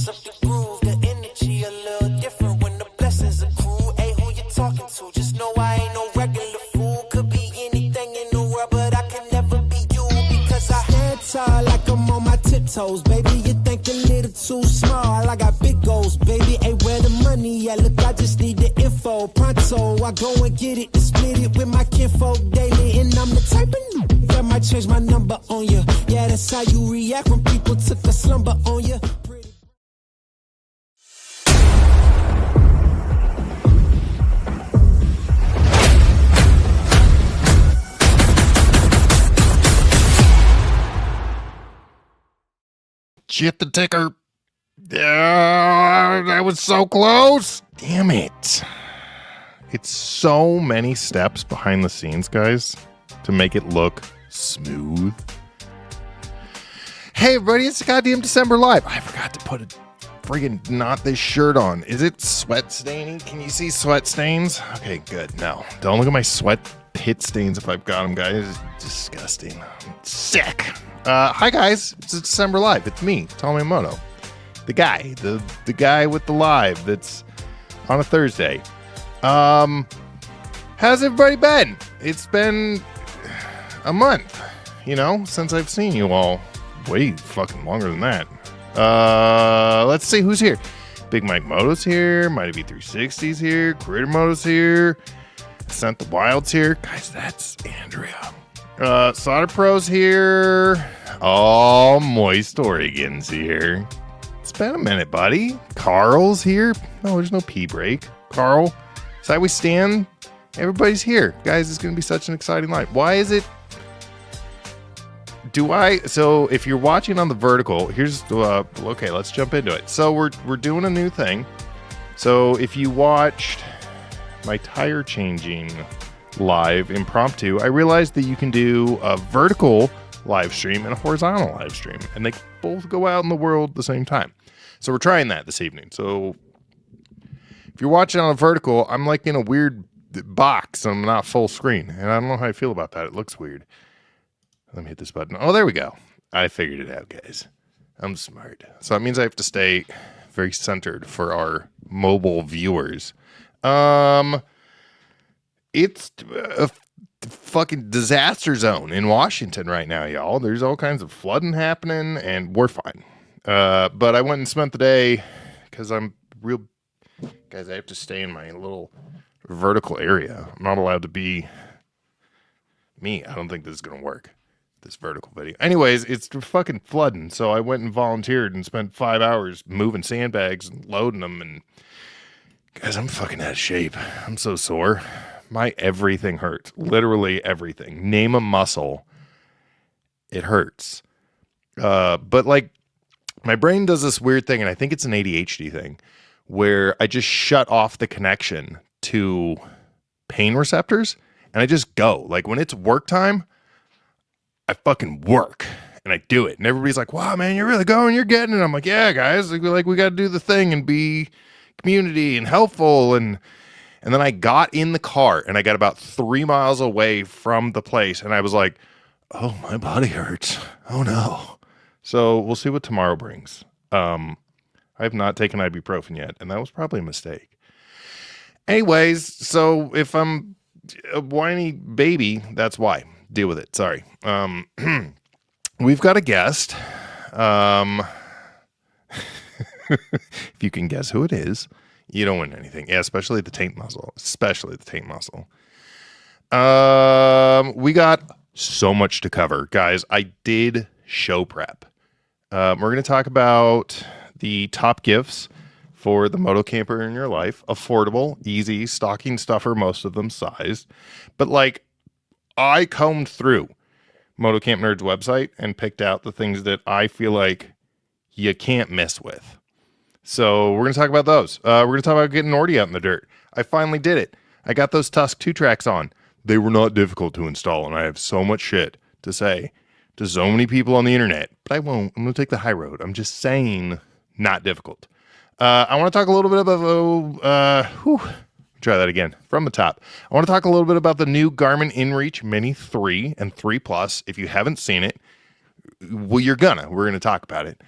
mess up the groove. The energy a little different when the blessings accrue. Hey, who you talking to? Just know I ain't no regular fool. Could be anything in the world, but I can never be you because I stand tall like I'm on my tiptoes, baby. You think a little too small. I got big goals, baby. Hey, where the money at? Look, I just need the info. Pronto, I go and get it and split it with my kinfolk daily. And I'm the type of that might change my number on you. Yeah, that's how you react when people took a slumber on you. Shit the ticker. That was so close. Damn it. It's so many steps behind the scenes, guys, to make it look smooth. Hey, everybody, it's goddamn December Live. I forgot to put a friggin' not this shirt on. Is it sweat staining? Can you see sweat stains? Okay, good. No, don't look at my sweat pit stains if I've got them, guys. It's disgusting. I'm sick. Hi, guys. It's a December Live. It's me, Tommy Moto. The guy. The guy with the live that's on a Thursday. How's everybody been? It's been a month, since I've seen you all. Way fucking longer than that. Let's see who's here. Big Mike Moto's here. Mighty B360's here. Creator Moto's here. Sent the Wild's here. Guys, that's Andrea. Solder Pro's here. Oh, Moist Oregon's here. It's been a minute, buddy. Carl's here. No, there's no pee break. Carl, is that we stand? Everybody's here. Guys, it's going to be such an exciting live. Why is it? So if you're watching on the vertical, here's, okay, let's jump into it. So we're doing a new thing. So if you watched my tire changing live impromptu, I realized that you can do a vertical live stream and a horizontal live stream, and they both go out in the world at the same time. So we're trying that this evening. So if you're watching on a vertical, I'm like in a weird box. I'm not full screen, and I don't know how I feel about that. It looks weird. Let me hit this button. Oh, there we go. I figured it out, guys. I'm smart. So that means I have to stay very centered for our mobile viewers. It's a fucking disaster zone in Washington right now, y'all. There's all kinds of flooding happening, and we're fine. But I went and spent the day because I'm real... Guys, I have to stay in my little vertical area. I'm not allowed to be me. I don't think this is going to work, this vertical video. Anyways, it's fucking flooding, so I went and volunteered and spent 5 hours moving sandbags and loading them. And guys, I'm fucking out of shape. I'm so sore. My everything hurts. Literally everything. Name a muscle. It hurts. But like, my brain does this weird thing, and I think it's an ADHD thing, where I just shut off the connection to pain receptors, and I just go. Like, when it's work time, I fucking work, and I do it. And everybody's like, wow, man, you're really going, you're getting it. I'm like, yeah, guys, we got to do the thing and be community and helpful. And then I got in the car, and I got about 3 miles away from the place, and I was like, oh, my body hurts. Oh, no. So we'll see what tomorrow brings. I have not taken ibuprofen yet, and that was probably a mistake. Anyways, so if I'm a whiny baby, that's why. Deal with it. Sorry. We've got a guest. If you can guess who it is, you don't win anything. Yeah, especially the taint muscle. We got so much to cover. Guys, I did show prep. We're going to talk about the top gifts for the motocamper in your life. Affordable, easy, stocking stuffer, most of them sized. But like, I combed through MotoCampNerd's website and picked out the things that I feel like you can't mess with. So we're going to talk about those. We're going to talk about getting Nordie out in the dirt. I finally did it. I got those Tusk 2-tracks on. They were not difficult to install, and I have so much shit to say to so many people on the internet, but I won't. I'm going to take the high road. I'm just saying, not difficult. I want to talk a little bit about, try that again from the top. I want to talk a little bit about the new Garmin Inreach Mini 3 and 3 Plus. If you haven't seen it, well, we're going to talk about it.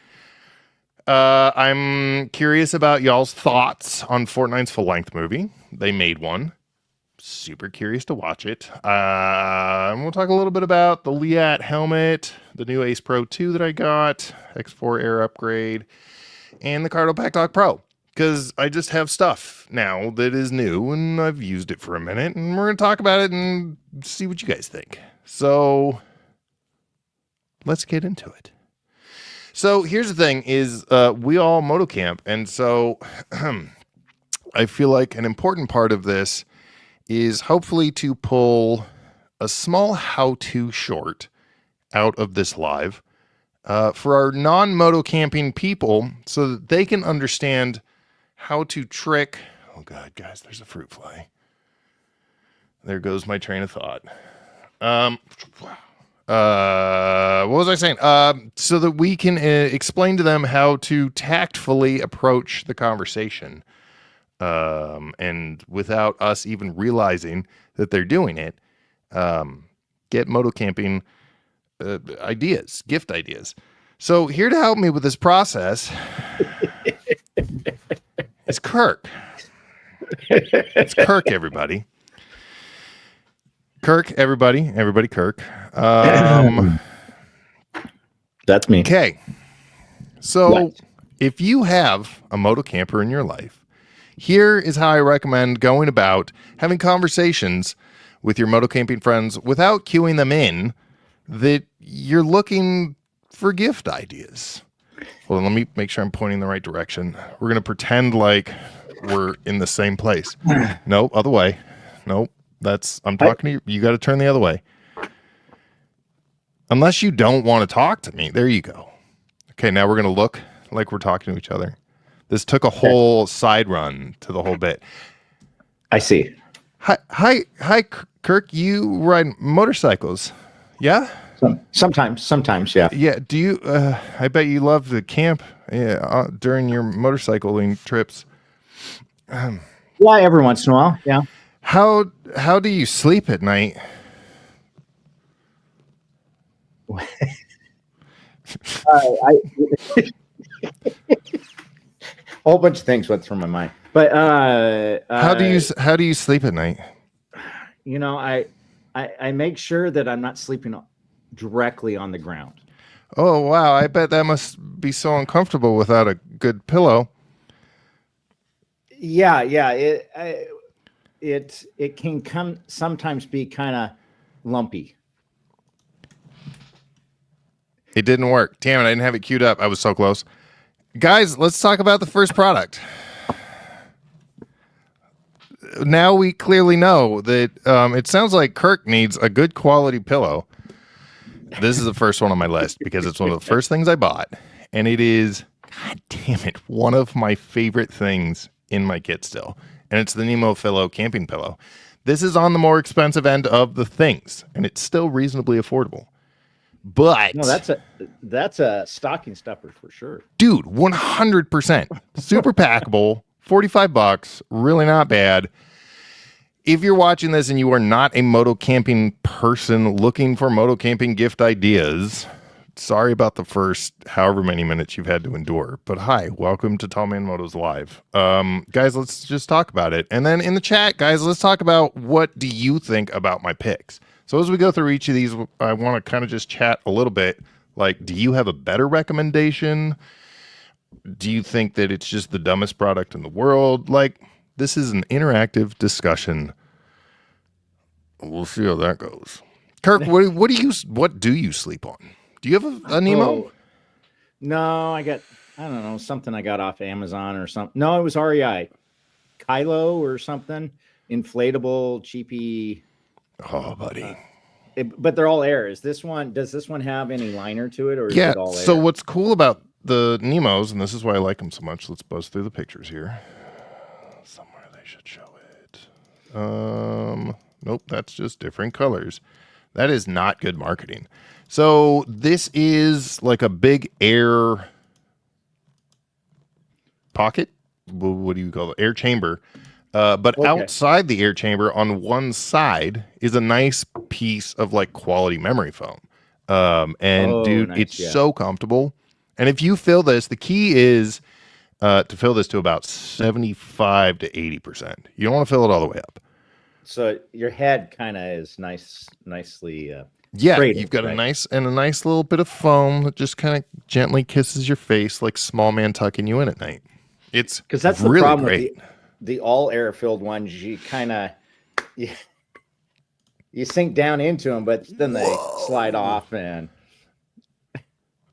I'm curious about y'all's thoughts on Fortnite's full-length movie. They made one. Super curious to watch it. And we'll talk a little bit about the Leatt helmet, the new Ace Pro 2 that I got, X4 Air upgrade, and the Cardo Packtalk Pro. Because I just have stuff now that is new, and I've used it for a minute, and we're going to talk about it and see what you guys think. So let's get into it. So here's the thing is we all motocamp, and so I feel like an important part of this is hopefully to pull a small how-to short out of this live for our non-motocamping people so that they can understand how to trick. Oh God, guys, there's a fruit fly. There goes my train of thought. What was I saying? So that we can explain to them how to tactfully approach the conversation. And without us even realizing that they're doing it, get motocamping ideas, gift ideas. So here to help me with this process is Kirk. It's Kirk, everybody. Kirk, everybody, Kirk. That's me. Okay. So What? if you have a motocamper in your life, here is how I recommend going about having conversations with your motocamping friends without cueing them in that you're looking for gift ideas. Well, let me make sure I'm pointing in the right direction. We're going to pretend like we're in the same place. Nope, other way. Nope. I'm talking to you. You got to turn the other way. Unless you don't want to talk to me. There you go. Okay, now we're going to look like we're talking to each other. This took a whole side run to the whole bit. I see. Hi, Kirk. You ride motorcycles, yeah? Sometimes, yeah. Yeah. Do you? I bet you love to camp during your motorcycling trips. Yeah, every once in a while, yeah. How do you sleep at night? A whole bunch of things went through my mind, but How do you sleep at night? You know, I make sure that I'm not sleeping directly on the ground. Oh wow! I bet that must be so uncomfortable without a good pillow. Yeah. It can sometimes be kind of lumpy. It didn't work. Damn it! I didn't have it queued up. I was so close. Guys, let's talk about the first product. Now we clearly know that it sounds like Kirk needs a good quality pillow. This is the first one on my list because it's one of the first things I bought. And it is, God damn it, one of my favorite things in my kit still. And it's the Nemo Pillow camping pillow. This is on the more expensive end of the things, and it's still reasonably affordable. But No, that's a stocking stuffer for sure. Dude, 100%. Super packable, $45, really not bad. If you're watching this and you are not a motocamping person looking for motocamping gift ideas, sorry about the first however many minutes you've had to endure. But hi, welcome to Tall Man Motos Live. Guys, let's just talk about it. And then in the chat, guys, let's talk about what do you think about my picks. So as we go through each of these, I want to kind of just chat a little bit. Like, do you have a better recommendation? Do you think that it's just the dumbest product in the world? Like, this is an interactive discussion. We'll see how that goes. Kirk, what do you sleep on? Do you have a Nemo? Oh, no, I don't know, something I got off Amazon or something. No, it was REI. Kylo or something. Inflatable, cheapy. Oh, buddy. But they're all air. Does this one have any liner to it, or is Yeah. it all air? So what's cool about the Nemos, and this is why I like them so much. Let's buzz through the pictures here. Somewhere they should show it. Nope, that's just different colors. That is not good marketing. So this is like a big air pocket. What do you call it? Air chamber. But Okay. outside the air chamber on one side is a nice piece of like quality memory foam. And dude, nice, it's yeah. so comfortable. And if you fill this, the key is to fill this to about 75 to 80%. You don't want to fill it all the way up. So your head kind of is nicely. You've got a nice little bit of foam that just kind of gently kisses your face like small man tucking you in at night. It's because that's really the problem great. with the all air filled ones. You kind of you sink down into them, but then they slide off and.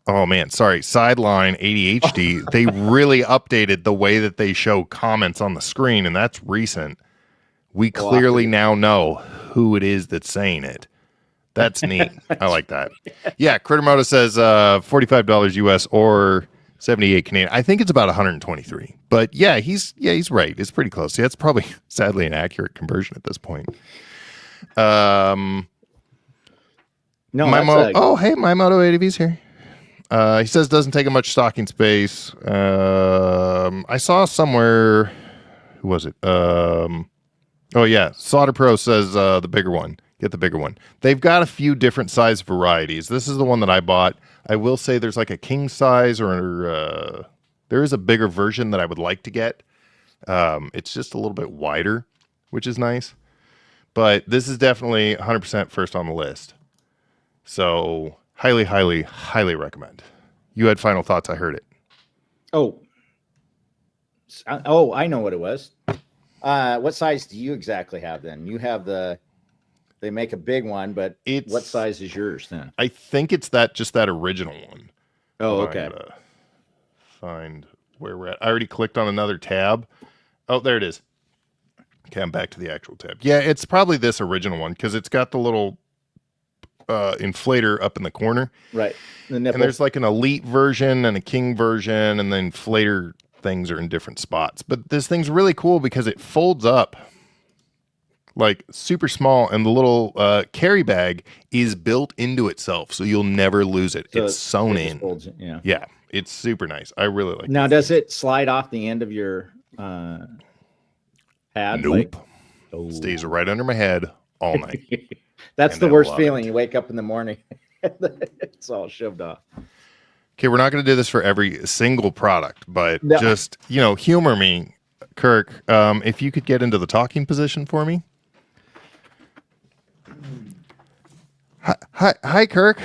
Oh man, sorry. Sideline ADHD. They really updated the way that they show comments on the screen, and that's recent. We clearly now know who it is that's saying it. That's neat. I like that. Yeah, Crittermoto says $45 US or 78 Canadian. I think it's about 123. But yeah, he's right. It's pretty close. Yeah, it's probably sadly an accurate conversion at this point. No, my Moto ADV's here. He says doesn't take up much stocking space. I saw somewhere, who was it? Oh yeah, Slaughter Pro says the bigger one. Get the bigger one. They've got a few different size varieties. This is the one that I bought. I will say there's like a king size or there is a bigger version that I would like to get. It's just a little bit wider, which is nice. But this is definitely 100% first on the list. So highly, highly, highly recommend. You had final thoughts. I heard it. Oh, I know what it was. What size do you exactly have then? You have they make a big one, but what size is yours then? I think it's just that original one. Oh, okay. I gotta find where we're at. I already clicked on another tab. Oh, there it is. Okay, I'm back to the actual tab. Yeah, it's probably this original one because it's got the little inflator up in the corner. Right. And there's like an elite version and a king version, and the inflator things are in different spots. But this thing's really cool because it folds up like super small, and the little carry bag is built into itself, so you'll never lose it. So it's sewn in. Folds it, yeah. Yeah, it's super nice. I really like it. Now, does it slide off the end of your pad? Nope. Stays right under my head all night. That's the worst feeling. You wake up in the morning, it's all shoved off. Okay, we're not going to do this for every single product, but just, humor me, Kirk. If you could get into the talking position for me. Hi, Kirk.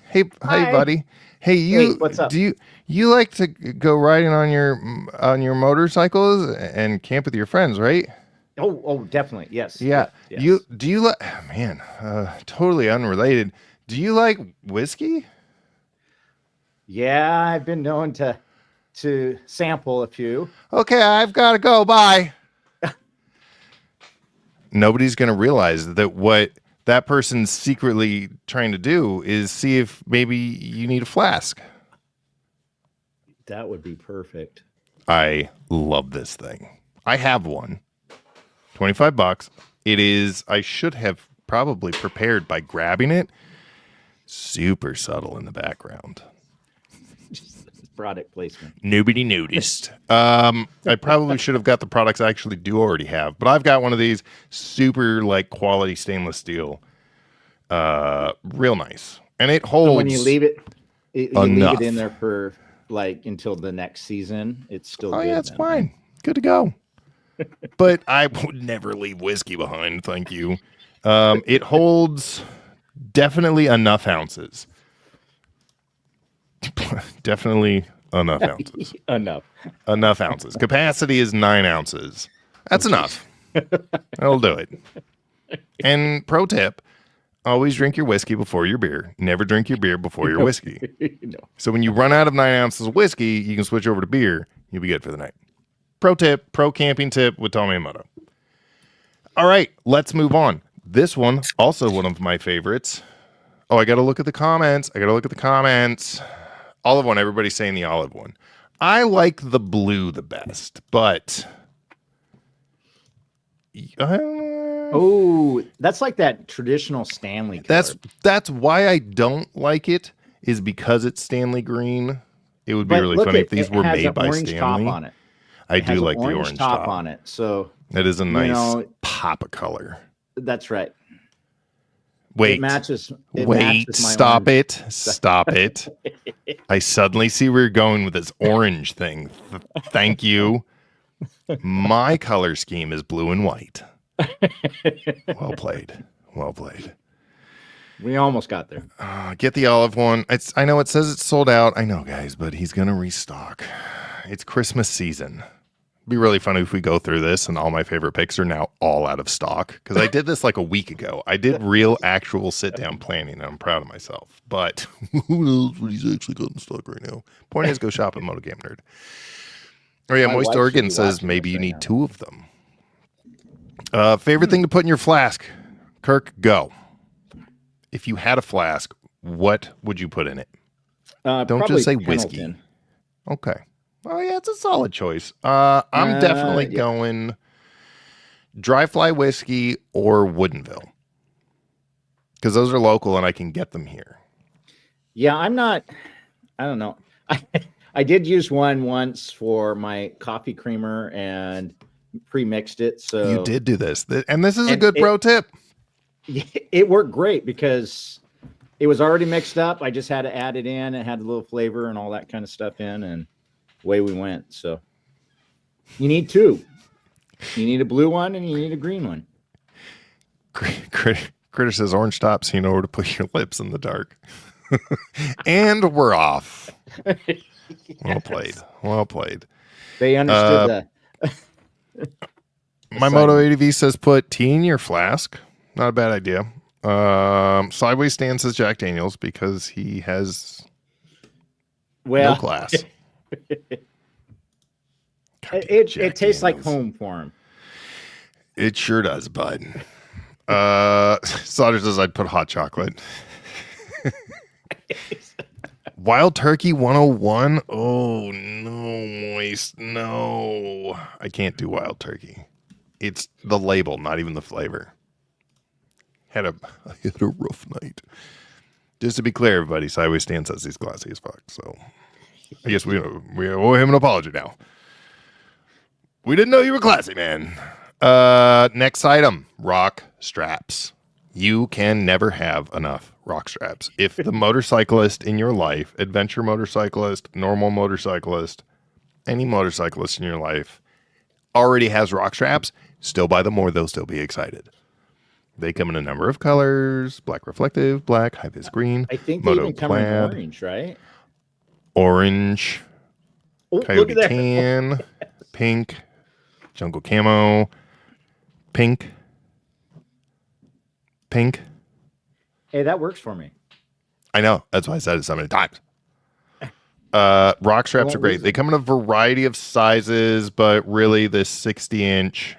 Hey, buddy. Hey, what's up? Do you like to go riding on your motorcycles and camp with your friends, right? Oh, definitely. Yes. Yeah. Yes. Do you like, man, totally unrelated. Do you like whiskey? Yeah, I've been known to sample a few. Okay, I've got to go. Bye. Nobody's going to realize that what that person's secretly trying to do is see if maybe you need a flask. That would be perfect. I love this thing. I have one. $25. It is, I should have probably prepared by grabbing it. Super subtle in the background. Product placement. Nobody noticed. I probably should have got the products I actually do already have, but I've got one of these super quality stainless steel. Real nice. And it holds. So when you leave it, you leave it in there for until the next season. It's still good. Yeah, it's fine. Good to go. But I would never leave whiskey behind. Thank you. It holds definitely enough ounces. Definitely enough ounces. Enough ounces. Capacity is 9 ounces. That's enough. That'll do it. And pro tip, always drink your whiskey before your beer. Never drink your beer before your whiskey. No. So when you run out of 9 ounces of whiskey, you can switch over to beer. You'll be good for the night. Pro tip, pro camping tip with Tommy and Moto. All right, let's move on. This one, also one of my favorites. Oh, I got to look at the comments. Olive one, everybody's saying the olive one. I like the blue the best, but... Oh, that's like that traditional Stanley color. That's why I don't like it, is because it's Stanley green. It would be really funny if these were made by Stanley. Top on it. I do like the orange top on it. So it is a nice pop of color. That's right. Wait. matches my Stop orange. it. Stop it. I suddenly see where you're going with this orange thing. Thank you. My color scheme is blue and white. Well played. Well played. We almost got there. Get the olive one. I know it says it's sold out. I know, guys, but he's going to restock. It's Christmas season. It'd be really funny if we go through this and all my favorite picks are now all out of stock. Because I did this like a week ago. I did real, actual sit-down planning, and I'm proud of myself. But who knows what he's actually got in stock right now? Point is, go shop at MotoCampNerd. Oh, yeah, Moist Oregon says maybe you need 2 of them. Favorite thing to put in your flask? Kirk, go. If you had a flask, what would you put in it? Don't just say whiskey. Okay. Oh, yeah, it's a solid choice. I'm definitely going Dry Fly whiskey or Woodinville. Because those are local and I can get them here. Yeah, I don't know. I did use one once for my coffee creamer and pre-mixed it. So you did do this. And this is a good pro tip. It worked great because it was already mixed up. I just had to add it in. It had a little flavor and all that kind of stuff in, and away we went. So you need 2. You need a blue one and you need a green one. Critter says orange stop so you know where to put your lips in the dark. And we're off. Yes. Well played. Well played. They understood that. My Moto ADV says put tea in your flask. Not a bad idea. Sideways Stan says Jack Daniels because he has no class. It tastes like home for him. It sure does, bud. Sauter says I'd put hot chocolate. Wild Turkey 101. Oh, no, Moist. No. I can't do Wild Turkey. It's the label, not even the flavor. I had a rough night. Just to be clear, everybody, Sideways Stan says he's classy as fuck. So I guess we owe him an apology now. We didn't know you were classy, man. Next item, rock straps. You can never have enough rock straps. If the motorcyclist in your life, adventure motorcyclist, normal motorcyclist, any motorcyclist in your life already has rock straps, still buy them more. They'll still be excited. They come in a number of colors: black reflective, black, high-vis green, I think Moto they even come in orange, right? Orange, coyote tan, pink, jungle camo, pink. Hey, that works for me. I know. That's why I said it so many times. Rock straps are great. They come in a variety of sizes, but really this 60-inch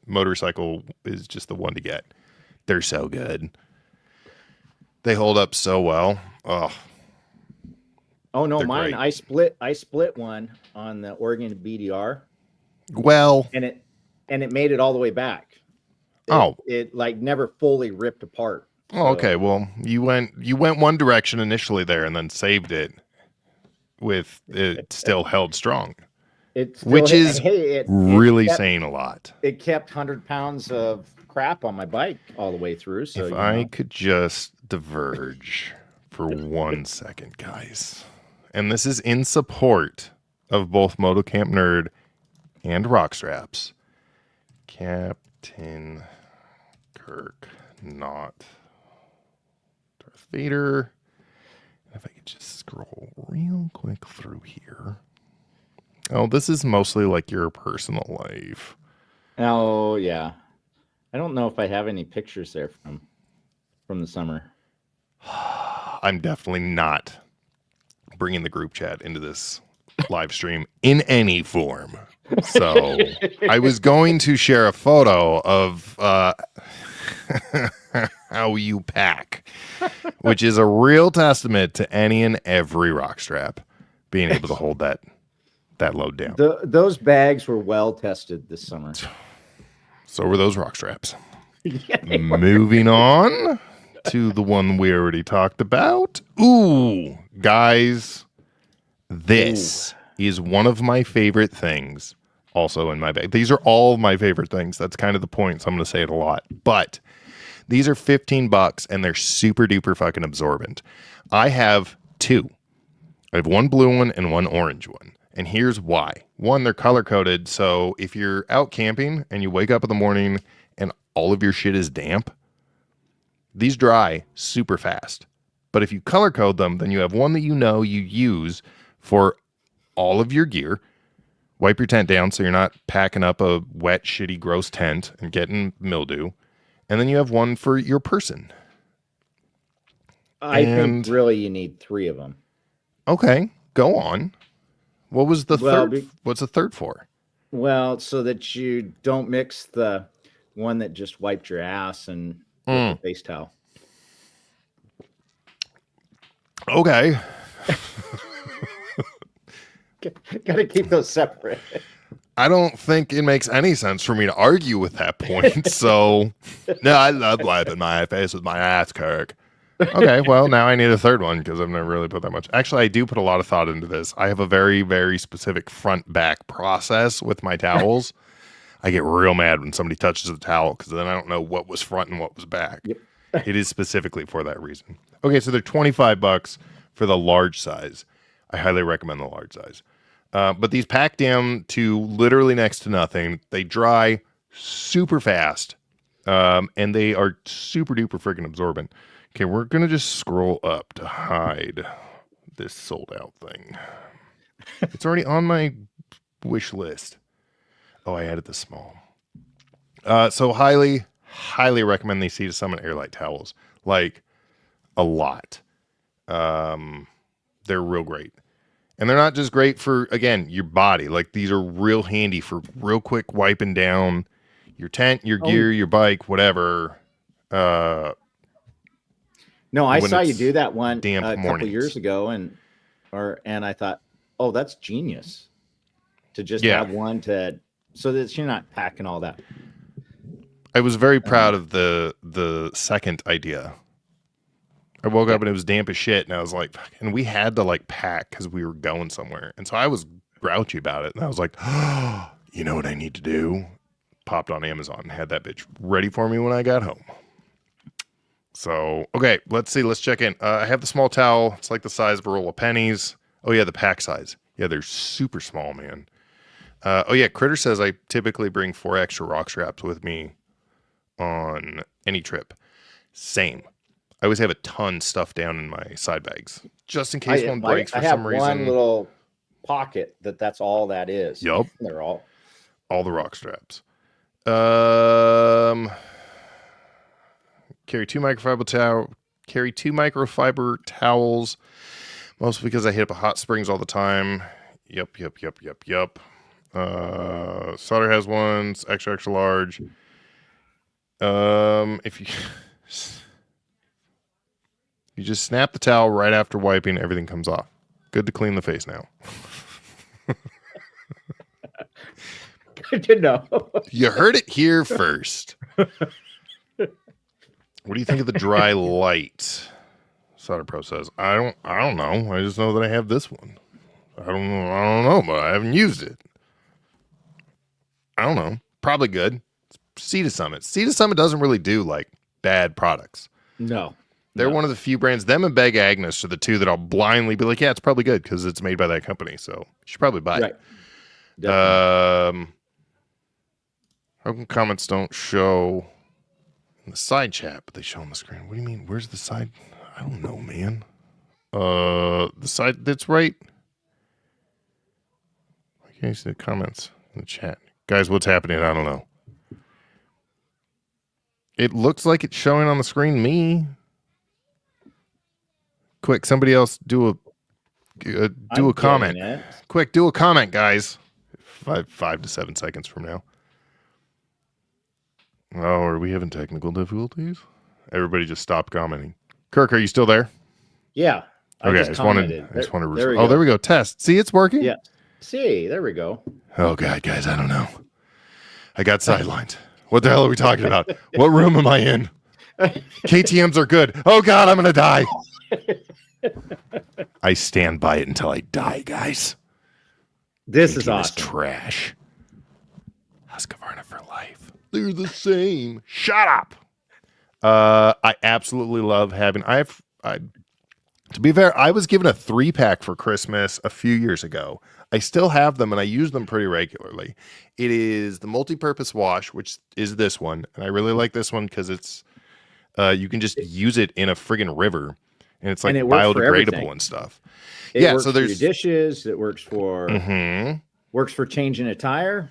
motorcycle is just the one to get. They're so good. They hold up so well. Oh no, mine. Great. I split one on the Oregon BDR. Well, and it made it all the way back. It like never fully ripped apart. So. Oh, okay. Well, you went one direction initially there, and then saved it with it still held strong. Which is really saying a lot. It kept 100 pounds of crap on my bike all the way through. So if I could just diverge for 1 second, guys, and this is in support of both MotoCampNerd and rock straps. Captain Kirk, not Darth Vader. If I could just scroll real quick through here. Oh, this is mostly like your personal life. Oh, yeah. I don't know if I have any pictures there from the summer. I'm definitely not bringing the group chat into this live stream in any form. So I was going to share a photo of how you pack, which is a real testament to any and every rock strap being able to hold that load down. Those bags were well tested this summer. So were those rock straps. Moving on to the one we already talked about. Ooh, guys, this is one of my favorite things also in my bag. These are all my favorite things. That's kind of the point, so I'm going to say it a lot. But These are $15 and they're super duper fucking absorbent. I have two. I have one blue one and one orange one. And here's why. One, they're color coded. So if you're out camping and you wake up in the morning and all of your shit is damp, these dry super fast. But if you color code them, then you have one that you know you use for all of your gear. Wipe your tent down so you're not packing up a wet, shitty, gross tent and getting mildew. And then you have one for your person. I think really you need 3 of them. Okay, go on. What was the third? What's the third for? Well, so that you don't mix the one that just wiped your ass and with the face towel. Okay. Got to keep those separate. I don't think it makes any sense for me to argue with that point. So, no, I love wiping my face with my ass, Kirk. Okay, well, now I need a third one because I've never really put that much. Actually, I do put a lot of thought into this. I have a very, very specific front-back process with my towels. I get real mad when somebody touches the towel because then I don't know what was front and what was back. Yep. It is specifically for that reason. Okay, so they're $25 for the large size. I highly recommend the large size. But these pack down to literally next to nothing. They dry super fast, and they are super duper freaking absorbent. Okay, we're going to just scroll up to hide this sold out thing. It's already on my wish list. Oh, I added the small. So highly recommend these Sea to Summit Airlight towels. Like, a lot. They're real great. And they're not just great for, again, your body. Like, these are real handy for real quick wiping down your tent, your gear, your bike, whatever. No, I saw you do that one a couple mornings. Years ago, and I thought, oh, that's genius. To just have one so that you're not packing all that. I was very proud of the second idea. I woke up and it was damp as shit, and I was like, and we had to like pack because we were going somewhere, and so I was grouchy about it, and I was like, oh, you know what I need to do? Popped on Amazon and had that bitch ready for me when I got home. So, okay, let's see. Let's check in. I have the small towel. It's like the size of a roll of pennies. Oh, yeah, the pack size. Yeah, they're super small, man. Oh, yeah, Critter says I typically bring 4 extra rock straps with me on any trip. Same. I always have a ton stuffed down in my side bags, just in case one breaks for some reason. I have one little pocket that's all that is. Yup. They're all the rock straps. Carry 2 microfiber towels, mostly because I hit up a hot springs all the time. Yep. Solder has ones, extra large. If you just snap the towel right after wiping, everything comes off. Good to clean the face now. Good to know. You heard it here first. What do you think of the dry light? Solder Pro says, I don't know. I just know that I have this one. I don't know, but I haven't used it. I don't know. Probably good. Sea to Summit. Sea to Summit doesn't really do like bad products. No. They're one of the few brands. Them and Beg Agnes are the two that I'll blindly be like, yeah, it's probably good because it's made by that company. So you should probably buy it. How come comments don't show in the side chat, but they show on the screen? What do you mean? Where's the side? I don't know, man. The side that's right. Why can't you see the comments in the chat? Guys, what's happening? I don't know. It looks like it's showing on the screen. Me. Quick, somebody else do a comment. Quick, do a comment, guys. 5 to 7 seconds from now. Oh, are we having technical difficulties? Everybody just stopped commenting. Kirk, are you still there? Yeah. Okay, I just wanted to. There we go. Test. See, it's working. Yeah. See, there we go. Oh God, guys, I don't know. I got sidelined. What the hell are we talking about? What room am I in? KTMs are good. Oh God, I'm gonna die. I stand by it until I die, guys. This is awesome. Trash. Husqvarna for life. They're the same. Shut up. I absolutely love having. To be fair, I was given a 3-pack for Christmas a few years ago. I still have them and I use them pretty regularly. It is the multi-purpose wash, which is this one, and I really like this one because it's you can just use it in a friggin' river, and it's like biodegradable and stuff. It works so there's for your dishes. It works for works for changing a tire.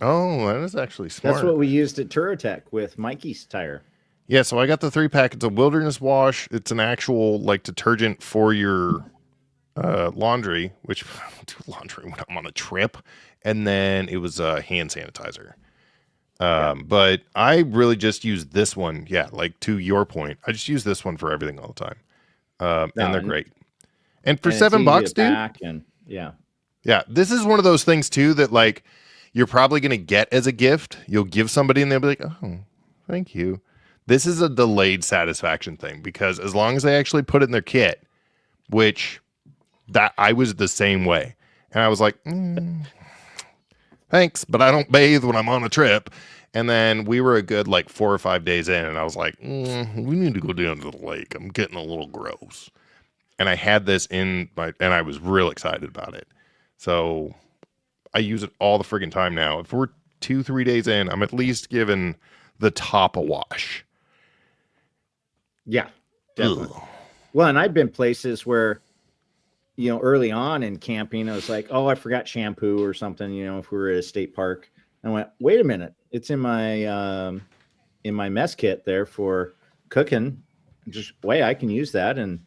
Oh, that is actually smart. That's what we used at Touratech with Mikey's tire. Yeah, so I got the 3-pack. It's a wilderness wash. It's an actual like detergent for your laundry, which I don't do laundry when I'm on a trip. And then it was a hand sanitizer. But I really just use this one. Yeah, like to your point, I just use this one for everything all the time. And they're great. And for $7, dude. Yeah, this is one of those things too that like you're probably going to get as a gift. You'll give somebody and they'll be like, oh, thank you. This is a delayed satisfaction thing because as long as they actually put it in their kit, which that I was the same way. And I was like, thanks, but I don't bathe when I'm on a trip. And then we were a good like 4 or 5 days in and I was like, we need to go down to the lake. I'm getting a little gross. And I had this and I was real excited about it. So I use it all the friggin' time now. If we're 2-3 days in, I'm at least giving the top a wash. Yeah, definitely. Ugh. Well, and I've been places where, you know, early on in camping, I was like, oh, I forgot shampoo or something, you know, if we were at a state park. I went, wait a minute, it's in my mess kit there for cooking. Just wait, I can use that. And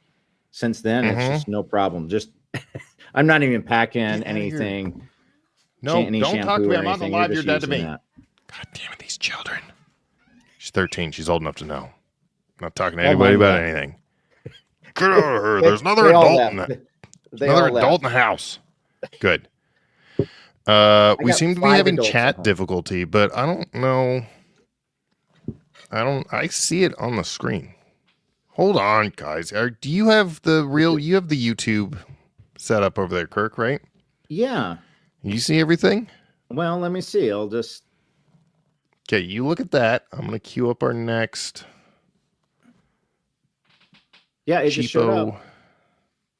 since then, it's just no problem. Just I'm not even packing anything. No, any don't talk to me. I'm on the live. You're dead to me. That. God damn it, these children. She's 13. She's old enough to know. I'm not talking to anybody about anything. Get out of her. There's another adult in that. Another adult in the house. Good. We seem to be having chat difficulty, but I don't know. I see it on the screen. Hold on, guys. Do you have you have the YouTube set up over there, Kirk, right? Yeah. You see everything? Well, let me see. I'll just. Okay, you look at that. I'm going to queue up our next. Yeah, it just showed up.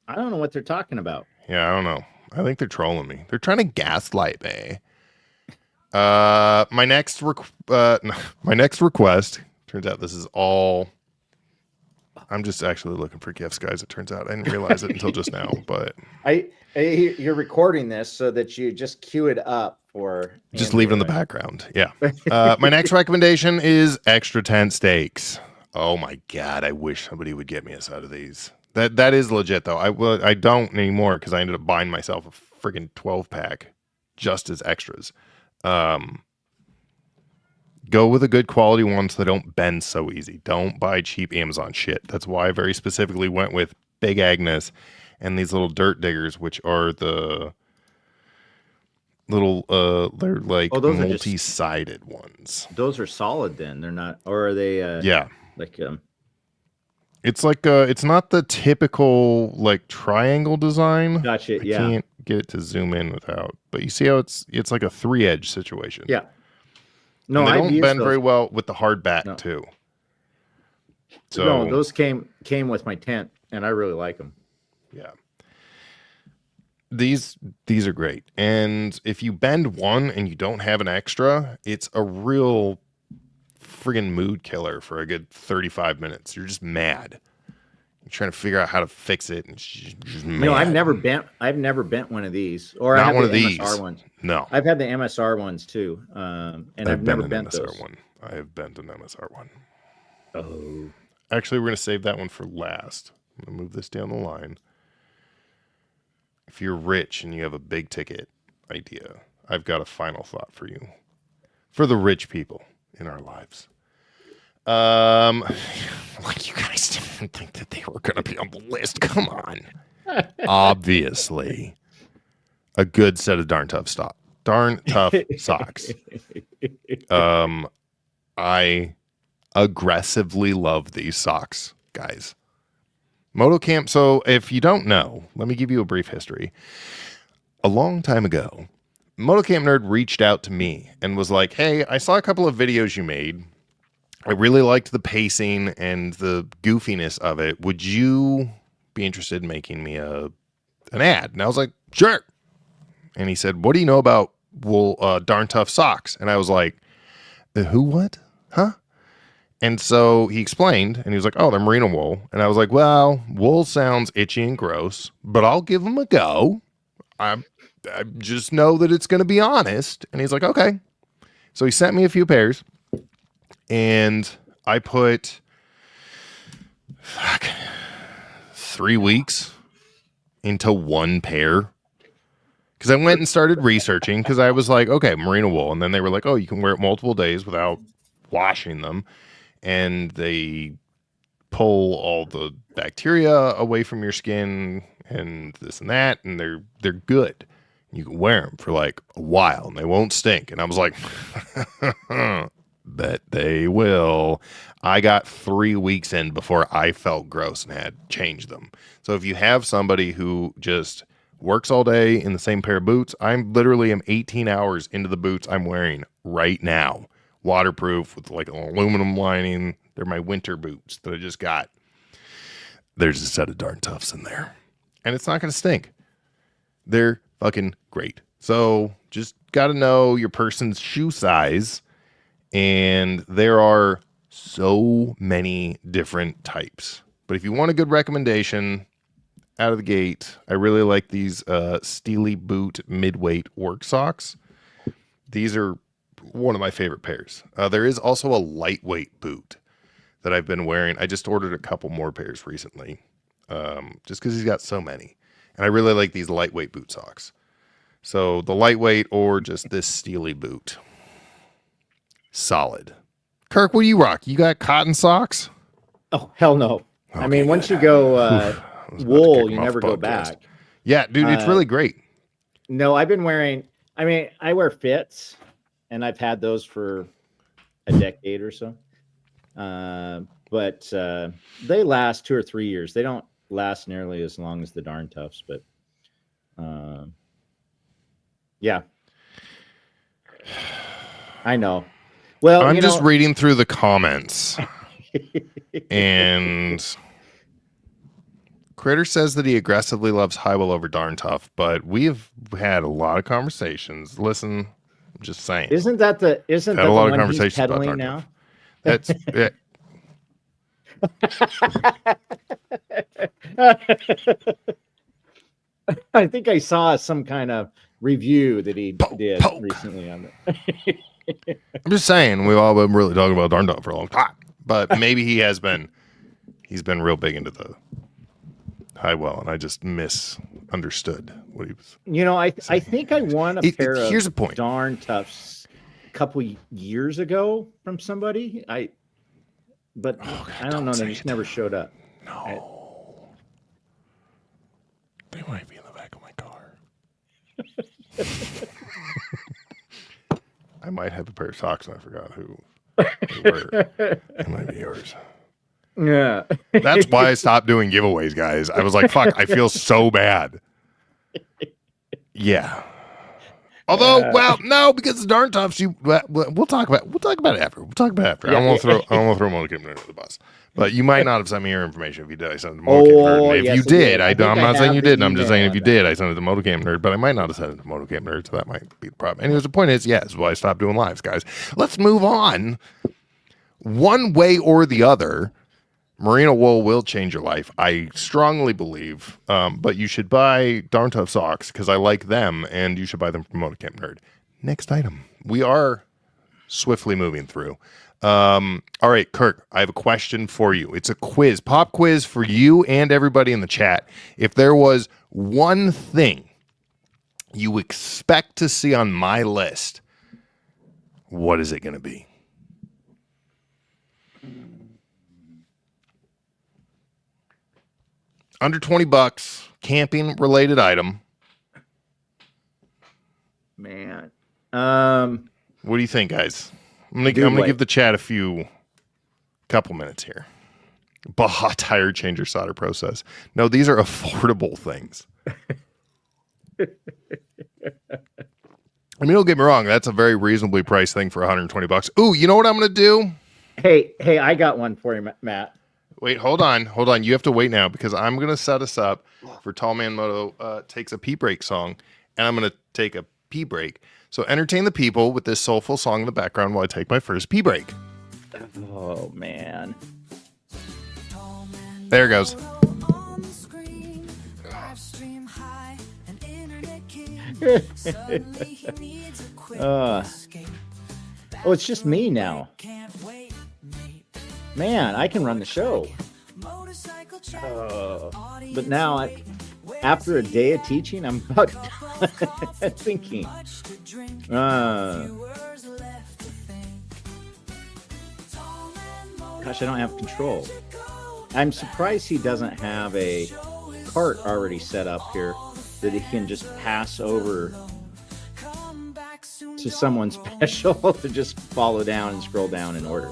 I don't know what they're talking about. Yeah, I don't know. I think they're trolling me. They're trying to gaslight me. My next request. Turns out this is all. I'm just actually looking for gifts, guys. It turns out I didn't realize it until just now. But you're recording this so that you just queue it up for. Just leave it in the background. Yeah. My next recommendation is extra tent steaks. Oh my God! I wish somebody would get me a set of these. That is legit though. I don't anymore because I ended up buying myself a freaking 12-pack just as extras. Go with a good quality one so they don't bend so easy. Don't buy cheap Amazon shit. That's why I very specifically went with Big Agnes and these little dirt diggers, which are the little they're like multi-sided ones. Those are solid then. They're not, or are they like it's like it's not the typical like triangle design. Gotcha. I can't get it to zoom in without, but you see how it's like a 3-edge situation. Yeah. No, they don't bend very well with the hard back too. So no, those came with my tent, and I really like them. Yeah. These are great, and if you bend one and you don't have an extra, it's a real friggin' mood killer for a good 35 minutes. You're just mad. You're trying to figure out how to fix it, and just mad. No, I've never bent one of these, or not I have one the of these MSR ones. No, I've had the MSR ones too, and I've never bent those. I have bent an MSR one. Oh, actually, we're gonna save that one for last. I'm gonna move this down the line. If you're rich and you have a big ticket idea, I've got a final thought for you. For the rich people in our lives. Like you guys didn't think that they were going to be on the list. Come on. Obviously. A good set of darn tough socks. I aggressively love these socks, guys. MotoCamp. So if you don't know, let me give you a brief history. A long time ago, MotoCampNerd reached out to me and was like, hey, I saw a couple of videos you made I really liked the pacing and the goofiness of it. Would you be interested in making me an ad? And I was like, sure. And he said, what do you know about Darn Tough socks? And I was like, who, what? Huh? And so he explained, and he was like, oh, they're merino wool. And I was like, well, wool sounds itchy and gross, but I'll give them a go. I just know that it's going to be honest. And he's like, okay. So he sent me a few pairs, and I put 3 weeks into one pair. Because I went and started researching, because I was like, okay, merino wool. And then they were like, oh, you can wear it multiple days without washing them. And they pull all the bacteria away from your skin and this and that. And they're good. You can wear them for like a while and they won't stink. And I was like, bet they will. I got 3 weeks in before I felt gross and had changed them. So if you have somebody who just works all day in the same pair of boots, I'm literally 18 hours into the boots I'm wearing right now. Waterproof with like an aluminum lining. They're my winter boots that I just got. There's a set of Darn Toughs in there. And it's not going to stink. They're fucking great. So just got to know your person's shoe size. And there are so many different types. But if you want a good recommendation out of the gate, I really like these Steely Boot midweight work socks. These are one of my favorite pairs. There is also a lightweight boot that I've been wearing. I just ordered a couple more pairs recently, just because he's got so many. And I really like these lightweight boot socks. So the lightweight or just this Steely Boot. Solid. Kirk, what do you rock? You got cotton socks? Oh, hell no. Okay. I mean, once you go wool, you never go back. Yeah, dude, it's really great. No, I've been wearing, I wear Fits, and I've had those for a decade or so. But they last 2 or 3 years. They don't last nearly as long as the Darn Toughs, but yeah. I know. Well, I'm just reading through the comments. And Critter says that he aggressively loves Highwell over Darn Tough, but we've had a lot of conversations. Listen, I'm just saying. Isn't that the lot of conversations about Darn now? Tough. That's it. I think I saw some kind of review that he did recently on it. I'm just saying, we've all been really talking about Darn Tough for a long time, but maybe he's been real big into the Highwell, and I just misunderstood what he was. I think I won a pair here's of the point. Darn Toughs a couple years ago from somebody. But I don't know. They just never showed up. No. They might be in the back of my car. I might have a pair of socks and I forgot who they were. It might be yours. Yeah. That's why I stopped doing giveaways, guys. I was like, fuck, I feel so bad. Yeah. Although, well, no, because the Darn Toughs, we'll talk about it after. We'll talk about it after. I don't want to throw MotoCampNerd under the bus. But you might not have sent me your information. If you did, I sent it to MotoCampNerd. If you did, I'm not saying you didn't. I'm just saying if you did, I sent it to MotoCampNerd. But I might not have sent it to MotoCampNerd, so that might be the problem. Anyways, the point is, yes, why I stopped doing lives, guys. Let's move on. One way or the other, merino wool will change your life. I strongly believe, but you should buy Darn Tough socks because I like them, and you should buy them from MotoCampNerd. Next item. We are swiftly moving through. All right, Kirk, I have a question for you. It's a quiz, pop quiz for you and everybody in the chat. If there was one thing you expect to see on my list, what is it going to be? Under $20, camping related item. Man. What do you think, guys? I'm gonna give the chat a couple minutes here. Baja tire changer solder process. No, these are affordable things. I mean, don't get me wrong. That's a very reasonably priced thing for $120. Ooh, you know what I'm gonna do? Hey, I got one for you, Matt. Wait, hold on. You have to wait now because I'm going to set us up for Tall Man Moto takes a pee break song, and I'm going to take a pee break. So entertain the people with this soulful song in the background while I take my first pee break. Oh, man. There it goes. Oh, it's just me now. Man, I can run the show. But now, after a day of teaching, I'm about thinking. Gosh, I don't have control. I'm surprised he doesn't have a cart already set up here that he can just pass over to someone special to just follow down and scroll down in order.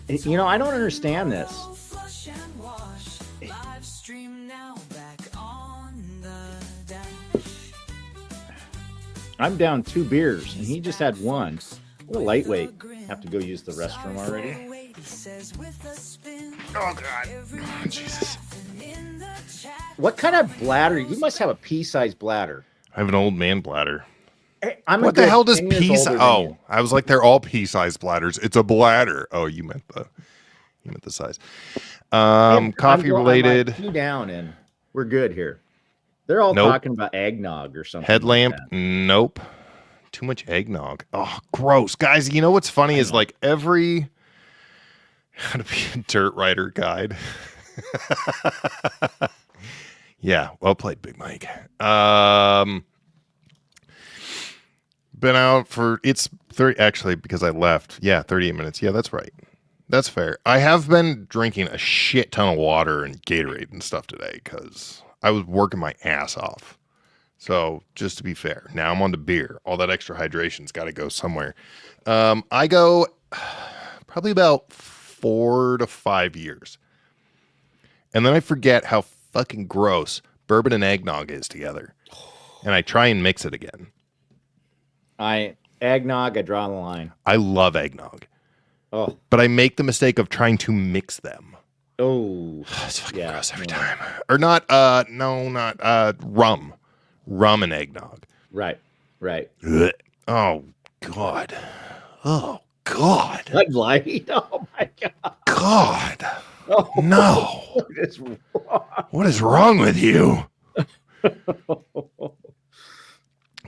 You know, I don't understand this. I'm down 2 beers, and he just had 1. What a lightweight. Have to go use the restroom already. Oh, God. Oh, Jesus. What kind of bladder? You must have a pea-sized bladder. I have an old man bladder. What the hell does pea-size? Oh, I was like, they're all pea-sized bladders. It's a bladder. Oh, you meant the size. Coffee related. Pee down, and we're good here. They're all talking about eggnog or something. Headlamp. Like nope. Too much eggnog. Oh, gross, guys. You know what's funny is like every how to be a dirt rider guide. Yeah, well played, Big Mike. Been out for it's 30 actually because I left. Yeah, 38 minutes. Yeah, that's right. That's fair. I have been drinking a shit ton of water and Gatorade and stuff today because I was working my ass off. So just to be fair, now I'm on to beer. All that extra hydration's got to go somewhere. I go probably about 4 to 5 years. And then I forget how fucking gross bourbon and eggnog is together. And I try and mix it again. Eggnog, I draw the line. I love eggnog. Oh. But I make the mistake of trying to mix them. Oh. It's fucking gross every time. Or not rum. Rum and eggnog. Right. Ugh. Oh, God. Oh, God. Bud Light. Oh, my God. God. Oh, no. What is wrong? What is wrong with you?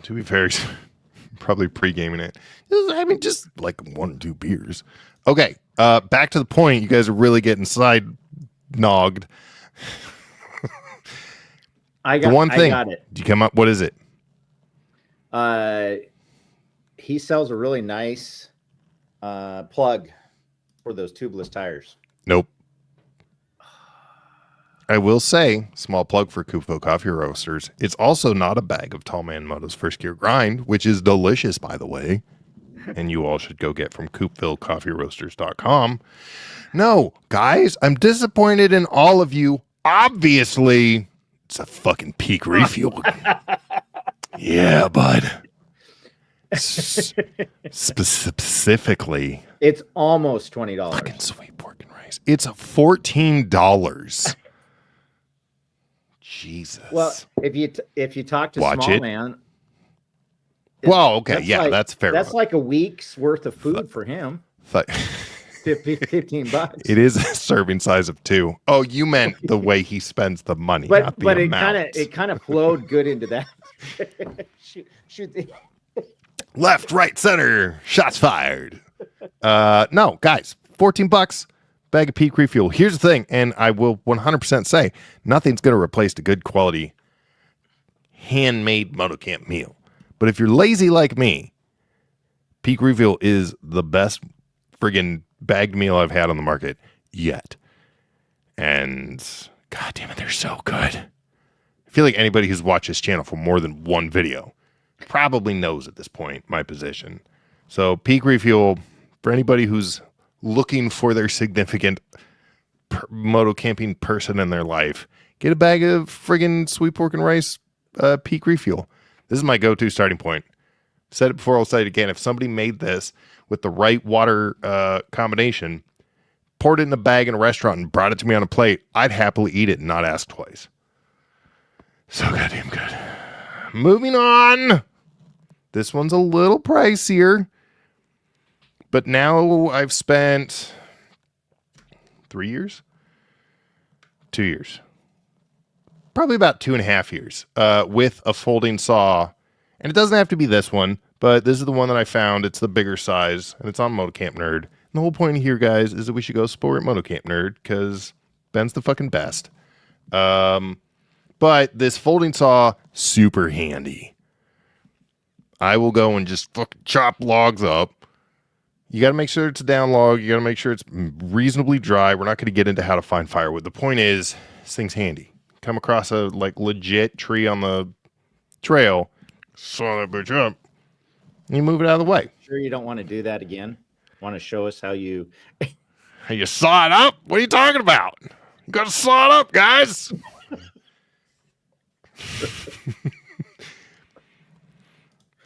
To be fair, probably pre-gaming it. I mean, just like 1 or 2 beers. Okay, back to the point. You guys are really getting side-nogged. I got it. Did you come up? What is it? He sells a really nice plug for those tubeless tires. Nope. I will say, small plug for Coopville Coffee Roasters. It's also not a bag of Tall Man Moto's First Gear Grind, which is delicious, by the way. And you all should go get from CoopvilleCoffeeRoasters.com. No, guys, I'm disappointed in all of you. Obviously, it's a fucking peak refuel. Yeah, bud. Specifically, it's almost $20. Fucking sweet pork and rice. It's $14. Jesus. Well, if you talk to Small Man, well, okay, yeah, that's fair. That's like a week's worth of food for him. $15. It is a serving size of 2. Oh, you meant the way he spends the money, not the amount. it kind of flowed good into that. shoot. Left, right, center. Shots fired. No, guys, $14. Bag of peak refuel. Here's the thing, and I will 100% say nothing's going to replace the good quality handmade MotoCamp meal. But if you're lazy like me, peak refuel is the best friggin' bagged meal I've had on the market yet. And God damn it, they're so good. I feel like anybody who's watched this channel for more than 1 video probably knows at this point my position. So peak refuel for anybody who's looking for their significant moto camping person in their life, get a bag of friggin' sweet pork and rice peak refuel. This is my go-to starting point Said it before, I'll say it again. If somebody made this with the right water combination, poured it in a bag in a restaurant and brought it to me on a plate, I'd happily eat it and not ask twice. So goddamn good. Moving on. This one's a little pricier, but now I've spent 3 years, 2 years, probably about 2.5 years with a folding saw. And it doesn't have to be this one, but this is the one that I found. It's the bigger size, and it's on MotoCampNerd. And the whole point here, guys, is that we should go support MotoCampNerd because Ben's the fucking best. But this folding saw, super handy. I will go and just fucking chop logs up. You got to make sure it's a down log. You got to make sure it's reasonably dry. We're not going to get into how to find firewood. The point is, this thing's handy. Come across a legit tree on the trail, saw that bitch up, and you move it out of the way. Sure, you don't want to do that again? Want to show us how you How you saw it up? What are you talking about? You got to saw it up, guys.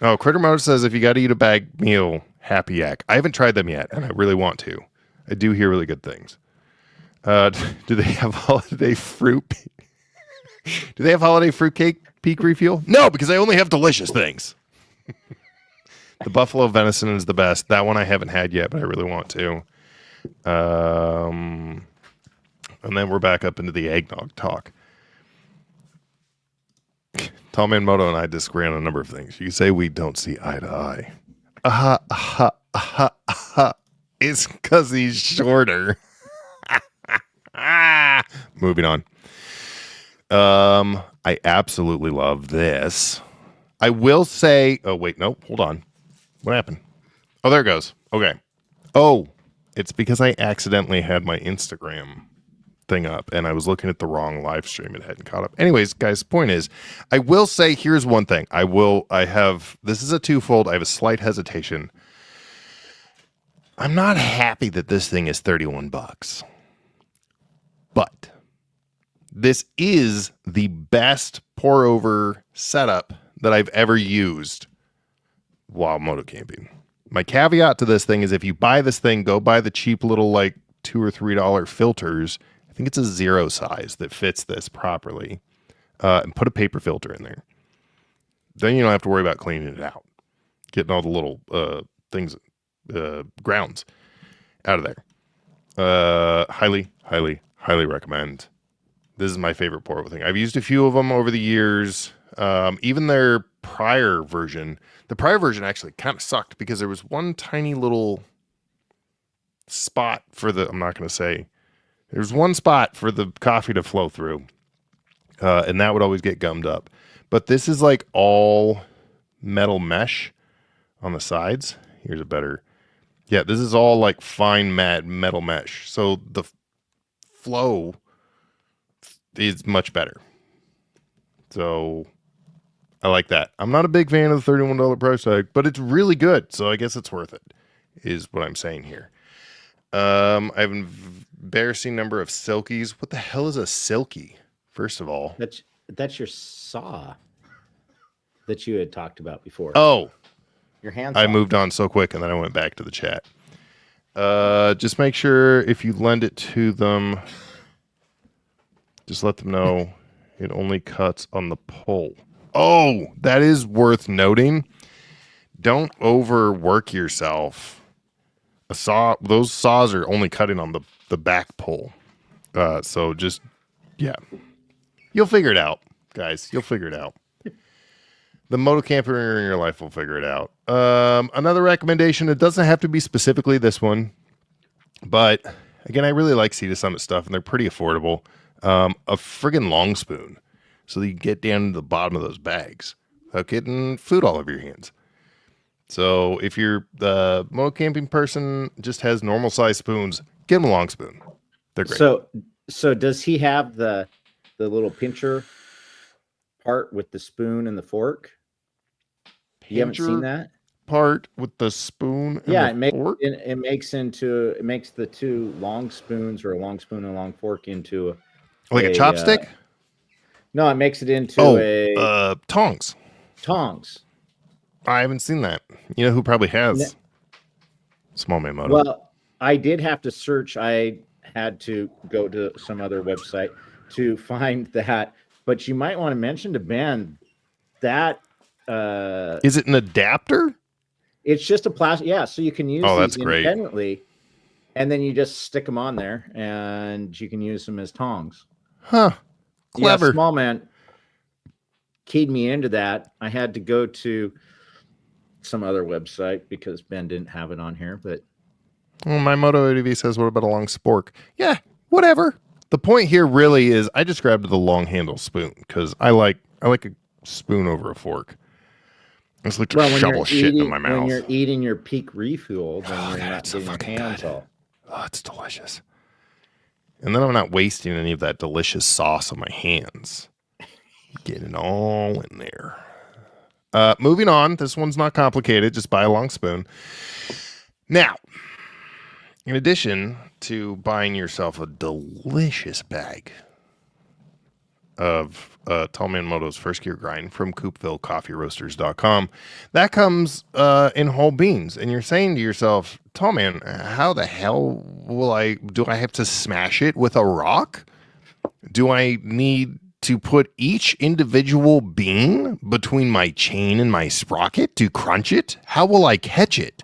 Oh, Critter Moto says if you got to eat a bag meal, Happy Yak. I haven't tried them yet, and I really want to. I do hear really good things. Do they have holiday fruit? Do they have holiday fruitcake peak refuel? No, because I only have delicious things. The buffalo venison is the best. That one I haven't had yet, but I really want to. And then we're back up into the eggnog talk. Tallman Moto and I disagree on a number of things. You say we don't see eye to eye. It's because he's shorter. Moving on. I absolutely love this. I will say, oh wait, no, hold on. What happened? Oh, there it goes. Okay. Oh, it's because I accidentally had my Instagram thing up and I was looking at the wrong live stream and hadn't caught up. Anyways, guys, the point is, I will say, here's one thing. This is a twofold. I have a slight hesitation. I'm not happy that this thing is $31. But this is the best pour over setup that I've ever used while motocamping. My caveat to this thing is if you buy this thing, go buy the cheap little like $2 or $3 filters. I think it's a 0 size that fits this properly. And put a paper filter in there. Then you don't have to worry about cleaning it out. Getting all the little things, grounds out of there. Highly, highly, highly recommend. This is my favorite pour over thing. I've used a few of them over the years. Even their prior version. The prior version actually kind of sucked because there was one tiny little spot for the, I'm not going to say, there's one spot for the coffee to flow through. And that would always get gummed up. But this is like all metal mesh on the sides. Here's a better, yeah, this is all like fine matte metal mesh. So the flow is much better. So I like that. I'm not a big fan of the $31 price tag, but it's really good. So I guess it's worth it, is what I'm saying here. I have an embarrassing number of silkies. What the hell is a silky? First of all, that's your saw that you had talked about before. Oh, your hand. I moved on so quick, and then I went back to the chat. Just make sure if you lend it to them, just let them know it only cuts on the pole. Oh, that is worth noting. Don't overwork yourself. A saw, those saws are only cutting on the back pole. So just, yeah. You'll figure it out, guys. You'll figure it out. The motocamper in your life will figure it out. Another recommendation, it doesn't have to be specifically this one. But, again, I really like Sea to Summit stuff, and they're pretty affordable. A friggin' long spoon. So that you get down to the bottom of those bags without getting food all over your hands. So if you're the motocamping person, just has normal size spoons, get him a long spoon. They're great. So does he have the little pincher part with the spoon and the fork? You haven't seen that part with the spoon and the fork? It makes the two long spoons, or a long spoon and a long fork, into like a chopstick. No, it makes it into tongs. Tongs. I haven't seen that. You know who probably has? Small Man Moto. Well, I did have to search. I had to go to some other website to find that. But you might want to mention to Ben that is it an adapter? It's just a plastic. Yeah, so you can use that's these great. independently, and then you just stick them on there, and you can use them as tongs. Huh. Clever. Yeah, Small Man keyed me into that. I had to go to some other website because Ben didn't have it on here. But my Moto ADV says, "What about a long spork?" Yeah, whatever. The point here really is, I just grabbed the long handle spoon because I like a spoon over a fork. I just like to shovel shit in my mouth. When you're eating your peak refuel, then you're not so getting your hands all. Oh, it's delicious. And then I'm not wasting any of that delicious sauce on my hands. Getting it all in there. Moving on. This one's not complicated. Just buy a long spoon. Now, in addition to buying yourself a delicious bag of Tallman Moto's First Gear Grind from CoopvilleCoffeeRoasters.com, that comes in whole beans. And you're saying to yourself, Tallman, how the hell do I have to smash it with a rock? Do I need to put each individual bean between my chain and my sprocket to crunch it? How will I catch it?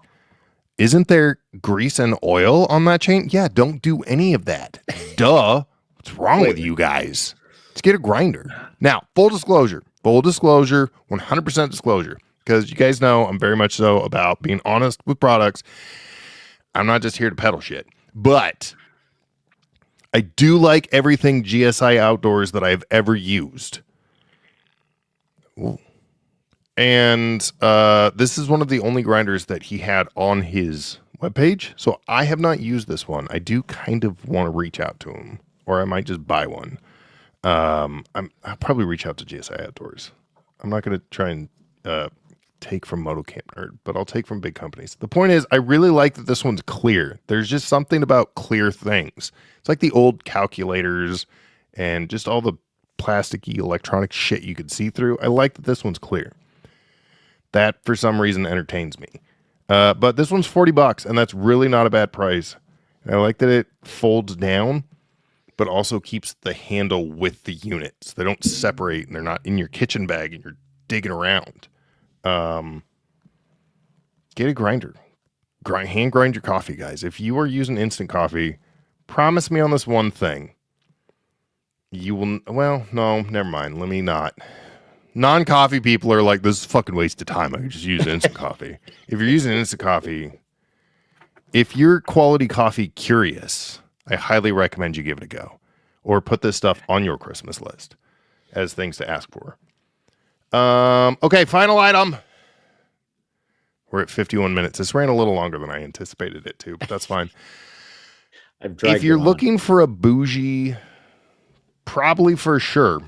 Isn't there grease and oil on that chain? Yeah, don't do any of that. Duh. What's wrong with you guys? Let's get a grinder. Now, full disclosure, 100% disclosure, because you guys know I'm very much so about being honest with products. I'm not just here to peddle shit, but I do like everything GSI Outdoors that I've ever used. Ooh. And this is one of the only grinders that he had on his webpage. So I have not used this one. I do kind of want to reach out to him, or I might just buy one. I'll probably reach out to GSI Outdoors. I'm not going to try and take from MotoCampNerd, but I'll take from big companies. The point is, I really like that this one's clear. There's just something about clear things. It's like the old calculators and just all the plasticky electronic shit you could see through. I like that this one's clear. That, for some reason, entertains me. But this one's $40, and that's really not a bad price. And I like that it folds down, but also keeps the handle with the unit. So they don't separate, and they're not in your kitchen bag, and you're digging around. Get a grinder. Hand grind your coffee, guys. If you are using instant coffee, promise me on this one thing. You will... Well, no, never mind. Let me not... Non-coffee people are like, this is a fucking waste of time. I could just use instant coffee. If you're using instant coffee, if you're quality coffee curious, I highly recommend you give it a go. Or put this stuff on your Christmas list as things to ask for. Okay, final item. We're at 51 minutes. This ran a little longer than I anticipated it to, but that's fine. If you're looking for a bougie, probably for sure,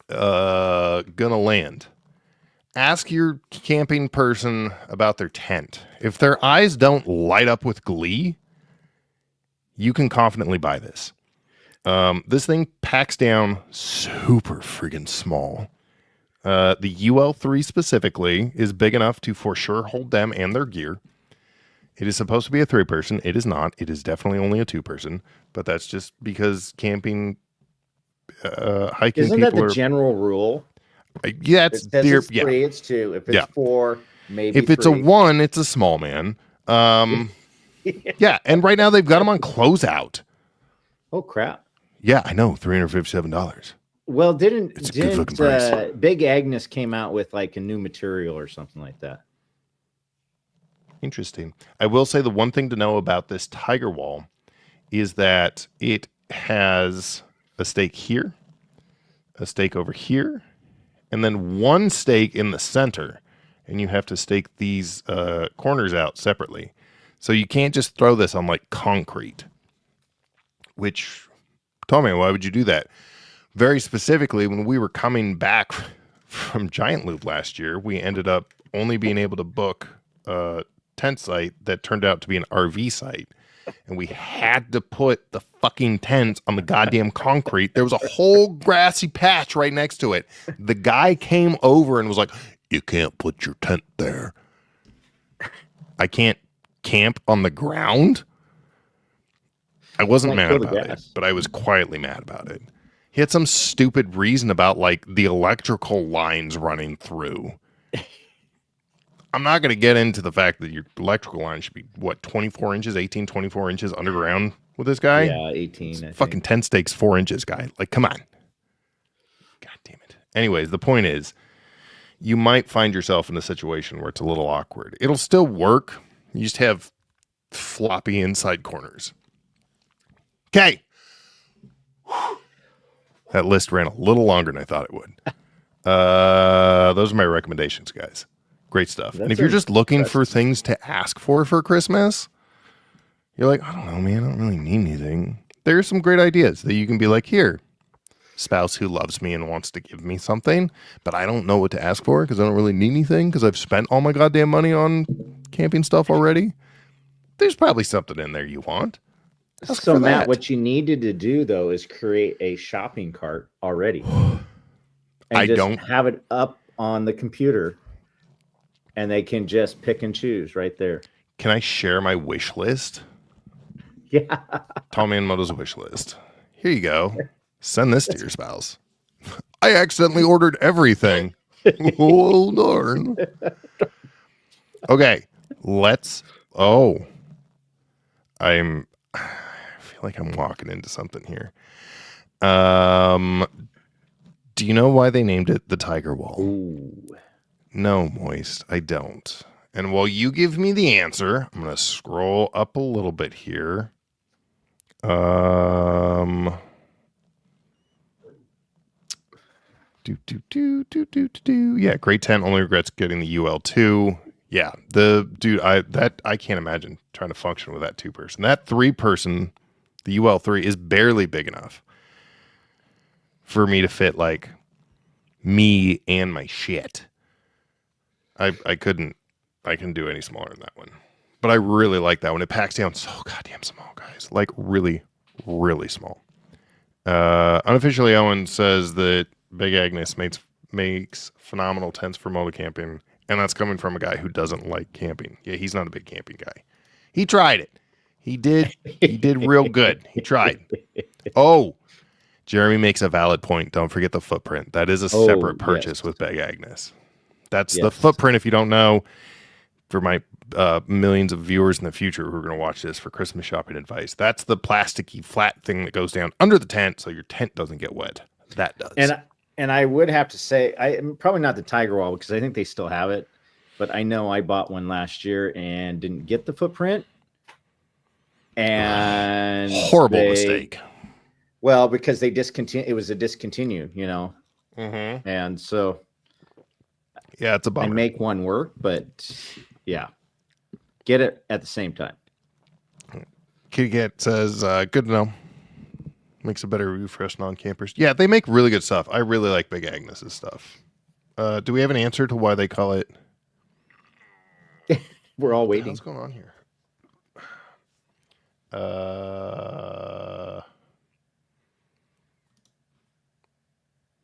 gonna land, ask your camping person about their tent. If their eyes don't light up with glee, you can confidently buy this. This thing packs down super friggin' small. The UL3 specifically is big enough to for sure hold them and their gear. It is supposed to be a 3-person. It is not. It is definitely only a 2-person, but that's just because camping, hiking. Isn't that the general rule? Yeah, it's 3, it's 2. If it's 4, maybe if it's 3. a 1, it's a small man. Yeah, and right now they've got them on closeout. Oh crap! Yeah, I know, $357. Well, didn't Big Agnes came out with like a new material or something like that? Interesting. I will say the one thing to know about this Tiger Wall is that it has a stake here, a stake over here, and then one stake in the center, and you have to stake these corners out separately. So you can't just throw this on like concrete, which, tell me, why would you do that? Very specifically, when we were coming back from Giant Loop last year, we ended up only being able to book a tent site that turned out to be an RV site. And we had to put the fucking tents on the goddamn concrete. There was a whole grassy patch right next to it. The guy came over and was like, you can't put your tent there. I can't camp on the ground. I wasn't mad about it, but I was quietly mad about it. He had some stupid reason about like the electrical lines running through. I'm not going to get into the fact that your electrical line should be, what, 24 inches, 18, 24 inches underground with this guy? Yeah, 18. Fucking tent stakes 4 inches, guy. Like, come on. God damn it. Anyways, the point is, you might find yourself in a situation where it's a little awkward. It'll still work. You just have floppy inside corners. Okay. That list ran a little longer than I thought it would. Those are my recommendations, guys. Great stuff. And if you're just looking for things to ask for Christmas, you're like, I don't know, man, I don't really need anything. There's some great ideas that you can be like, here, spouse who loves me and wants to give me something, but I don't know what to ask for because I don't really need anything because I've spent all my goddamn money on camping stuff already. There's probably something in there you want. So, Matt, what you needed to do, though, is create a shopping cart already. And don't have it up on the computer. And they can just pick and choose right there. Can I share my wish list? Yeah. Tommy and Moto's wish list. Here you go. Send this to your spouse. I accidentally ordered everything. Oh, darn. Okay. I feel like I'm walking into something here. Do you know why they named it the Tiger Wall? Ooh. No, Moist, I don't. And while you give me the answer, I'm going to scroll up a little bit here. Yeah, great 10, only regrets getting the UL2. Yeah, I can't imagine trying to function with that 2-person. That 3-person, the UL3, is barely big enough for me to fit like me and my shit. I couldn't do any smaller than that one. But I really like that one. It packs down so goddamn small, guys. Like really, really small. Unofficially, Owen says that Big Agnes makes phenomenal tents for motocamping, and that's coming from a guy who doesn't like camping. Yeah, he's not a big camping guy. He tried it. He did real good. He tried. Oh, Jeremy makes a valid point. Don't forget the footprint. That is a separate purchase with Big Agnes. That's the footprint, if you don't know, for my millions of viewers in the future who are going to watch this for Christmas shopping advice. That's the plasticky flat thing that goes down under the tent so your tent doesn't get wet. That does. And I would have to say, I'm probably not the Tiger Wall because I think they still have it, but I know I bought one last year and didn't get the footprint. And horrible mistake. Well, because they discontinued. It was a discontinued, you know. Mm-hmm. And so. Yeah, it's a bummer. I make one work, but yeah, get it at the same time. Kitty Cat says, good to know. Makes a better review for us non-campers. Yeah, they make really good stuff. I really like Big Agnes's stuff. Do we have an answer to why they call it? We're all waiting. What's going on here?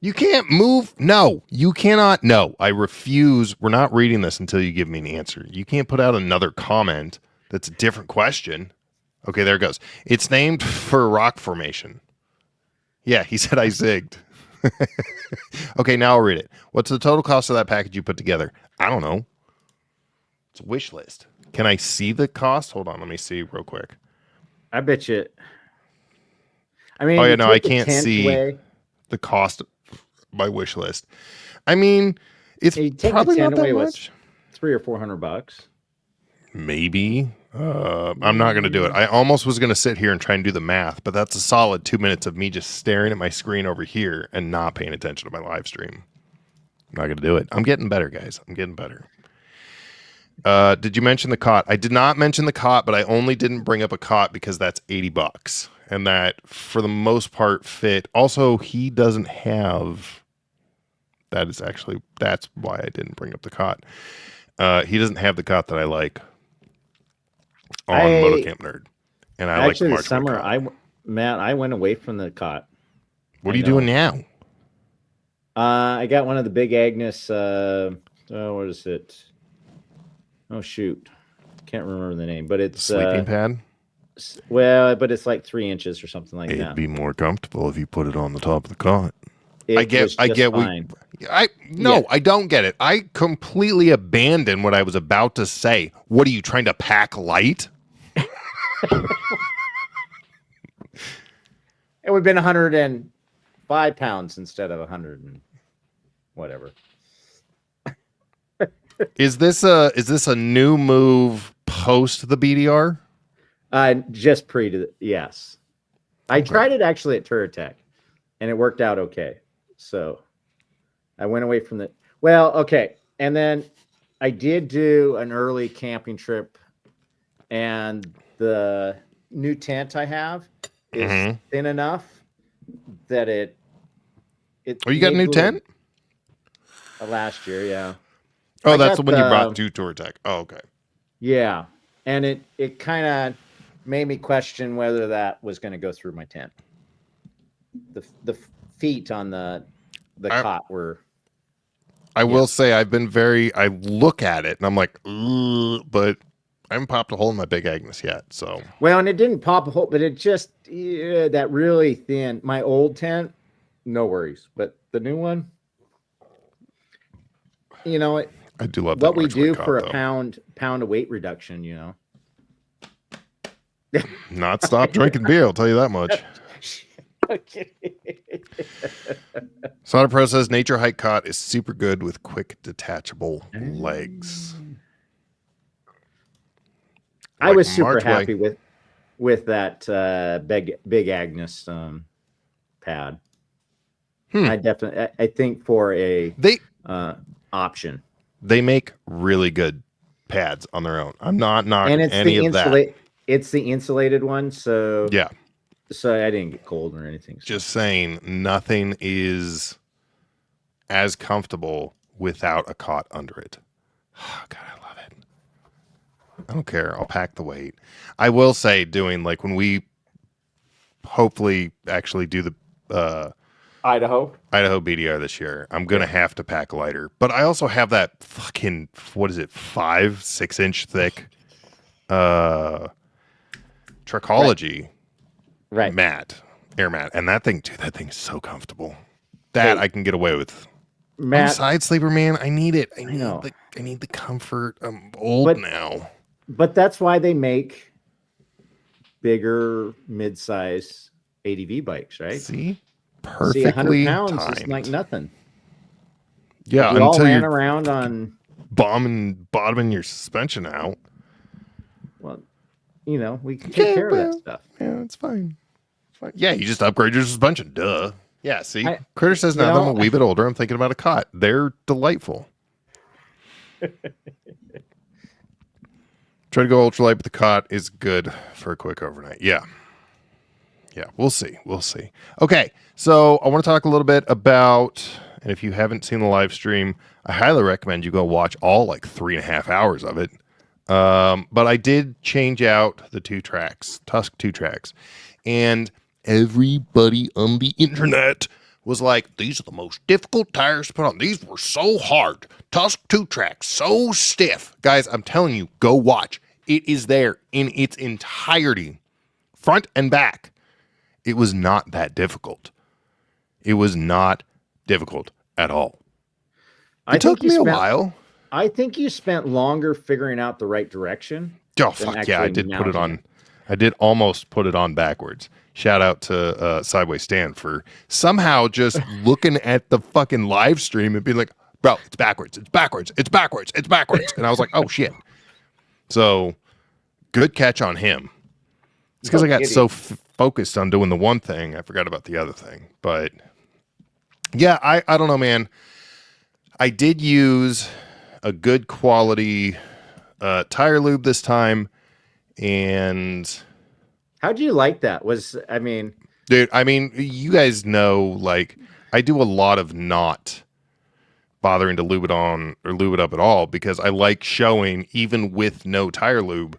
You can't move. No, you cannot. No, I refuse. We're not reading this until you give me an answer. You can't put out another comment that's a different question. Okay, there it goes. It's named for a rock formation. Yeah, he said I zigged. Okay, now I'll read it. What's the total cost of that package you put together? I don't know. It's a wish list. Can I see the cost? Hold on, let me see real quick. I bet you. I mean, oh yeah, no, I can't see the cost of my wish list. I mean, it's probably not that much. $300 or $400. Maybe. I'm not going to do it. I almost was going to sit here and try and do the math, but that's a solid 2 minutes of me just staring at my screen over here and not paying attention to my live stream. I'm not going to do it. I'm getting better, guys. I'm getting better. Did you mention the cot? I did not mention the cot, but I only didn't bring up a cot because that's $80. And that, for the most part, fit. Also, he doesn't have... That's why I didn't bring up the cot. He doesn't have the cot that I like on MotoCampNerd. And I actually, like this summer, I went away from the cot. What are you doing now? I got one of the Big Agnes what is it? Oh shoot, can't remember the name, but it's Sleeping pad. Well, but it's like 3 inches or something like It'd that. be more comfortable if you put it on the top of the cot. I get. Fine. I don't get it. I completely abandoned what I was about to say. What are you trying to pack light? It would have been 105 pounds instead of 100 and whatever. Is this a new move post the BDR? Just pre to yes. I tried it actually at Touratech, and it worked out okay. So I went away from the and then I did do an early camping trip, and the new tent I have is thin enough that it. Oh, you got a new tent? Last year, yeah. Oh, that's the one you brought to Touratech. Oh, okay. Yeah, and it kind of made me question whether that was going to go through my tent. The feet on the cot were. I will say I look at it and I'm like, but I haven't popped a hole in my big Agnes yet. So well, and it didn't pop a hole, but it just that really thin. My old tent, no worries, but the new one, I do love what we March do cot, for though. a pound of weight reduction. Not stop drinking beer. I'll tell you that much. Okay. Soda Pro says Nature Hike Cot is super good with quick detachable legs. I was super happy with that big Agnes pad. I think for a option. They make really good pads on their own. I'm not knocking any of that. It's the insulated one, so yeah. So I didn't get cold or anything. So. Just saying, nothing is as comfortable without a cot under it. Oh, God, I love it. I don't care. I'll pack the weight. I will say, doing like when we hopefully actually do the Idaho BDR this year, I'm gonna have to pack lighter. But I also have that fucking 5-6 inch thick Tricology air mat, and that thing's so comfortable that I can get away with. I'm a side sleeper, man. I need it. I need the comfort. I'm old now. But that's why they make bigger mid-size ADV bikes, right? See, perfectly 100 pounds timed. is like nothing. Yeah, we all until ran you're around on bottoming your suspension out. Well, we can take care of that stuff. Yeah, it's fine. Yeah, you just upgrade your suspension. Duh. Yeah, see? Critter says now that I'm a wee bit older, I'm thinking about a cot. They're delightful. Try to go ultralight, but the cot is good for a quick overnight. Yeah. Yeah, we'll see. Okay, so I want to talk a little bit about, and if you haven't seen the live stream, I highly recommend you go watch all 3.5 hours of it. But I did change out the Tusk 2 tracks, and everybody on the internet was like, these are the most difficult tires to put on. These were so hard. Tusk 2 tracks, so stiff. Guys, I'm telling you, go watch. It is there in its entirety, front and back. It was not that difficult. It was not difficult at all. It took me a while. I think you spent longer figuring out the right direction. Oh, fuck yeah. I did put it on. I did almost put it on backwards. Shout out to Sideways Stan for somehow just looking at the fucking live stream and being like, bro, it's backwards. It's backwards. It's backwards. It's backwards. And I was like, oh, shit. So good catch on him. It's because I got so focused on doing the one thing, I forgot about the other thing. But yeah, I don't know, man. I did use a good quality tire lube this time, and how'd you like that? Dude, you guys know, I do a lot of not bothering to lube it on or lube it up at all, because I like showing, even with no tire lube,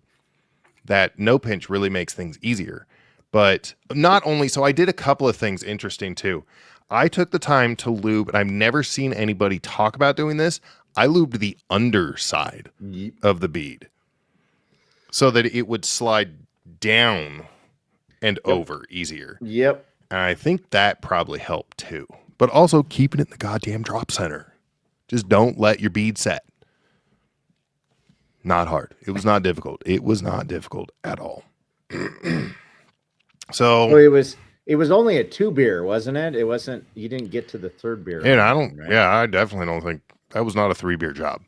that no pinch really makes things easier. But not only, so I did a couple of things interesting too. I took the time to lube, and I've never seen anybody talk about doing this. I lubed the underside of the bead so that it would slide down and over easier. Yep. And I think that probably helped too. But also keep it in the goddamn drop center. Just don't let your bead set. Not hard. It was not difficult. It was not difficult at all. So it was only a 2 beer, wasn't it? It wasn't. You didn't get to the 3rd beer. And I don't. Right? Yeah, I definitely don't think that was not a 3 beer job.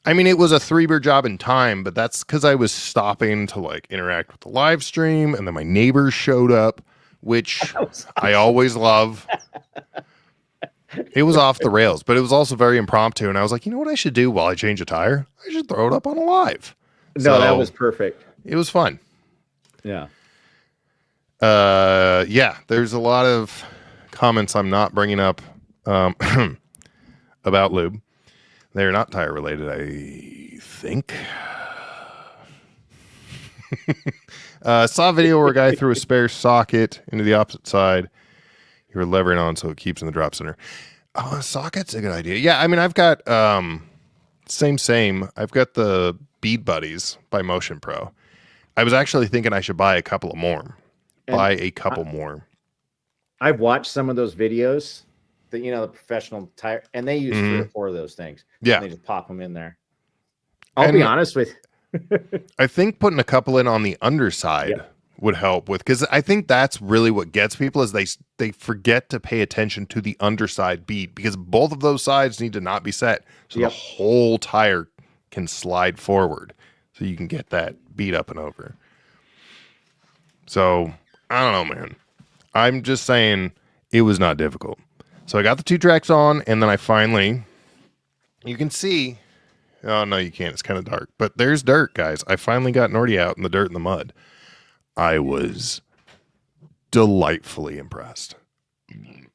I mean, it was a 3 beer job in time, but that's because I was stopping to like interact with the live stream, and then my neighbors showed up, which I always love. It was off the rails, but it was also very impromptu. And I was like, you know what I should do while I change a tire? I should throw it up on a live. No, that was perfect. It was fun. Yeah. Yeah, there's a lot of comments I'm not bringing up about lube. They're not tire related, I think. Saw a video where a guy threw a spare socket into the opposite side. You were levering on so it keeps in the drop center. Oh, socket's a good idea. Yeah, I mean, I've got same. I've got the Bead Buddies by Motion Pro. I was actually thinking I should buy a couple more. I've watched some of those videos that, you know, the professional tire, and they use 3 or 4 of those things. Yeah. They just pop them in there. I'll be honest with you. I think putting a couple in on the underside would help with, because I think that's really what gets people is they forget to pay attention to the underside bead, because both of those sides need to not be set. So the whole tire can slide forward so you can get that bead up and over. So I don't know, man. I'm just saying it was not difficult. So I got the 2 tracks on, and then I finally, you can see, oh no, you can't. It's kind of dark, but there's dirt, guys. I finally got Nordie out in the dirt and the mud. I was delightfully impressed.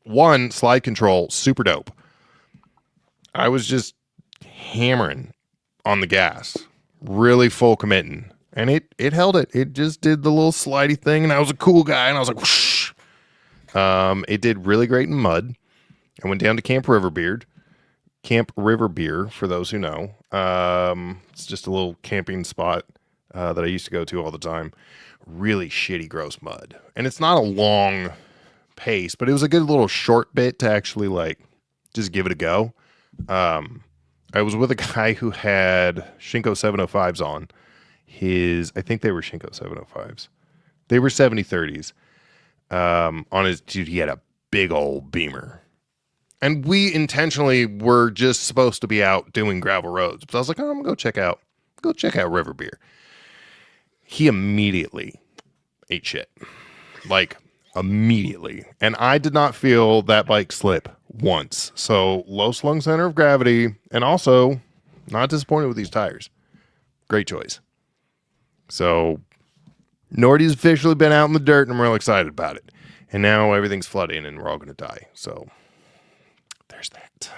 1, slide control, super dope. I was just hammering on the gas, really full committing. And it held it. It just did the little slidey thing, and I was a cool guy, and I was like, whoosh. It did really great in mud. I went down to Camp River Beer, for those who know. It's just a little camping spot that I used to go to all the time. Really shitty, gross mud. And it's not a long pace, but it was a good little short bit to actually, like, just give it a go. I was with a guy who had Shinko 705s on. I think they were Shinko 705s. They were 70-30s. On his, dude, he had a big old Beamer. And we intentionally were just supposed to be out doing gravel roads. But I was like, oh, I'm going to go check out River Beer. He immediately ate shit. Like, immediately. And I did not feel that bike slip once. So, low slung center of gravity. And also, not disappointed with these tires. Great choice. So, Nordie's officially been out in the dirt, and I'm real excited about it. And now everything's flooding, and we're all going to die. So, there's that.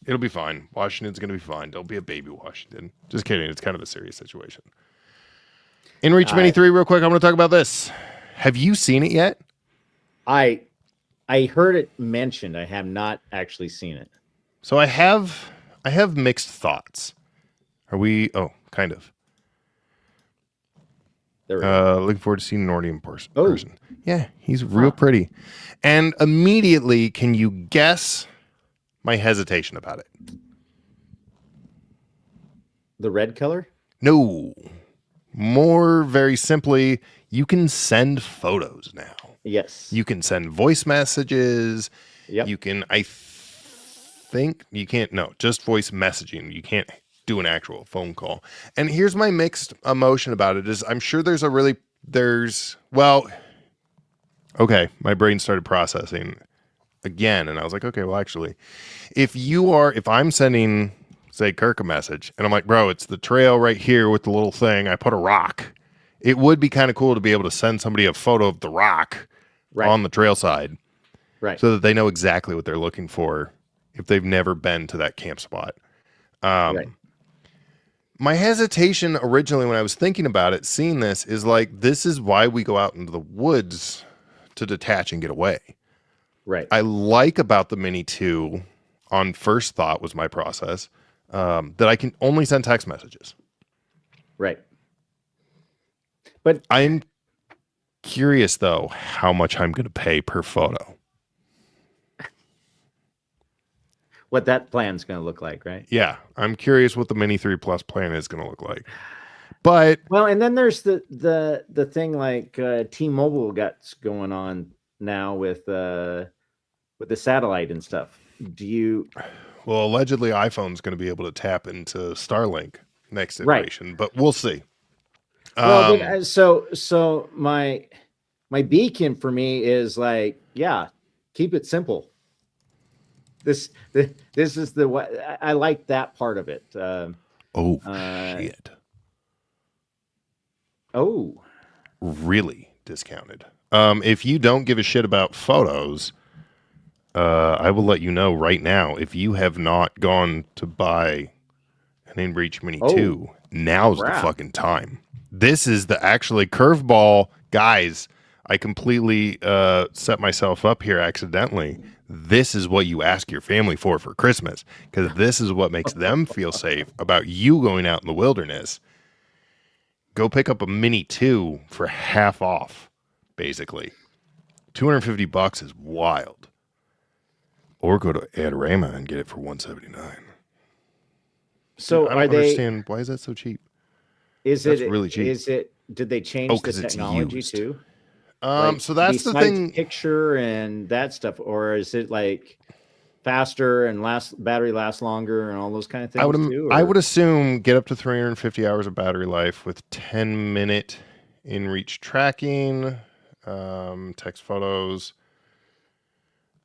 It'll be fine. Washington's going to be fine. Don't be a baby, Washington. Just kidding. It's kind of a serious situation. Inreach Mini 3, real quick. I'm going to talk about this. Have you seen it yet? I heard it mentioned. I have not actually seen it. So I have mixed thoughts. Are we? Oh, kind of. Looking forward to seeing Nordie in person. Yeah, he's real pretty. And immediately, can you guess my hesitation about it? The red color? No. More very simply, you can send photos now. Yes. You can send voice messages. Yep. You can, I think, you can't, no, just voice messaging. You can't do an actual phone call. And here's my mixed emotion about it is I'm sure okay, my brain started processing again. And I was like, okay, well, actually, if I'm sending, say, Kirk a message, and I'm like, bro, it's the trail right here with the little thing. I put a rock. It would be kind of cool to be able to send somebody a photo of the rock on the trail side. Right. So that they know exactly what they're looking for if they've never been to that camp spot. Right. My hesitation originally when I was thinking about it, seeing this, is like, this is why we go out into the woods to detach and get away. Right. I like about the Mini 2, on first thought was my process, that I can only send text messages. Right. But I'm curious, though, how much I'm going to pay per photo. what that plan's going to look like, right? Yeah, I'm curious what the Mini 3 Plus plan is going to look like. But well, and then there's the thing like T-Mobile got going on now with the satellite and stuff. Do you? Well, allegedly iPhone's going to be able to tap into Starlink next iteration, but we'll see. Well, so my beacon for me is like, yeah, keep it simple. This is the I like that part of it. Shit. Oh, really discounted. If you don't give a shit about photos, I will let you know right now. If you have not gone to buy an Inreach Mini 2, now's the fucking time. This is the actually curveball, guys. I completely set myself up here accidentally. This is what you ask your family for Christmas, because this is what makes them feel safe about you going out in the wilderness. Go pick up a Mini 2 for half off, basically. $250 is wild. Or go to Adorama and get it for $179. So I don't understand why is that so cheap? That's really cheap? Did they change the technology too? So that's the thing. Picture and that stuff, or is it like faster and battery lasts longer and all those kind of things? I would assume get up to 350 hours of battery life with 10-minute Inreach tracking, text photos,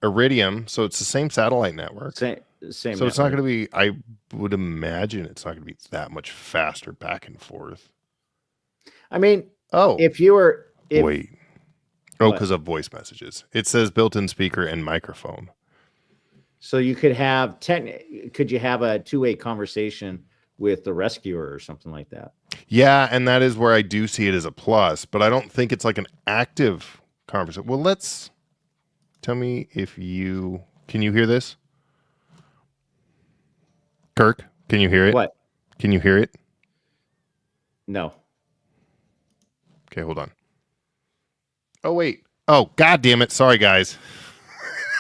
Iridium. So it's the same satellite network. Same. So it's not going to be. I would imagine it's not going to be that much faster back and forth. I mean, wait. Because of voice messages. It says built-in speaker and microphone. So you could have could you have a two-way conversation with the rescuer or something like that? Yeah, and that is where I do see it as a plus, but I don't think it's like an active conversation. Well, tell me if can you hear this? Kirk, can you hear it? What? Can you hear it? No. Okay, hold on. Oh, wait. Oh, God damn it. Sorry, guys.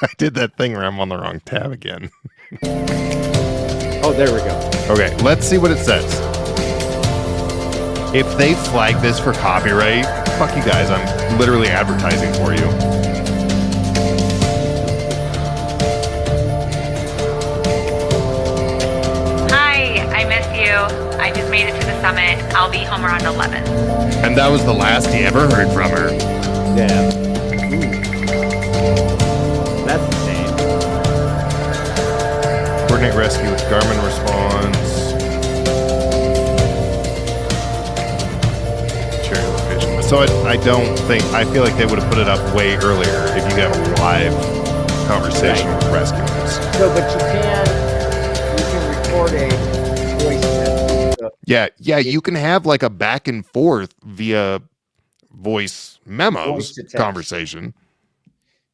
I did that thing where I'm on the wrong tab again. Oh, there we go. Okay, let's see what it says. If they flag this for copyright, fuck you guys. I'm literally advertising for you. Hi, I miss you. I just made it to the summit. I'll be home around 11. And that was the last he ever heard from her. Yeah. That's insane. Coordinate rescue with Garmin response. Cherry location. So I feel like they would have put it up way earlier if you got a live conversation with rescuers. So, but you can record a voice message. So Yeah, you can have like a back and forth via voice memos conversation.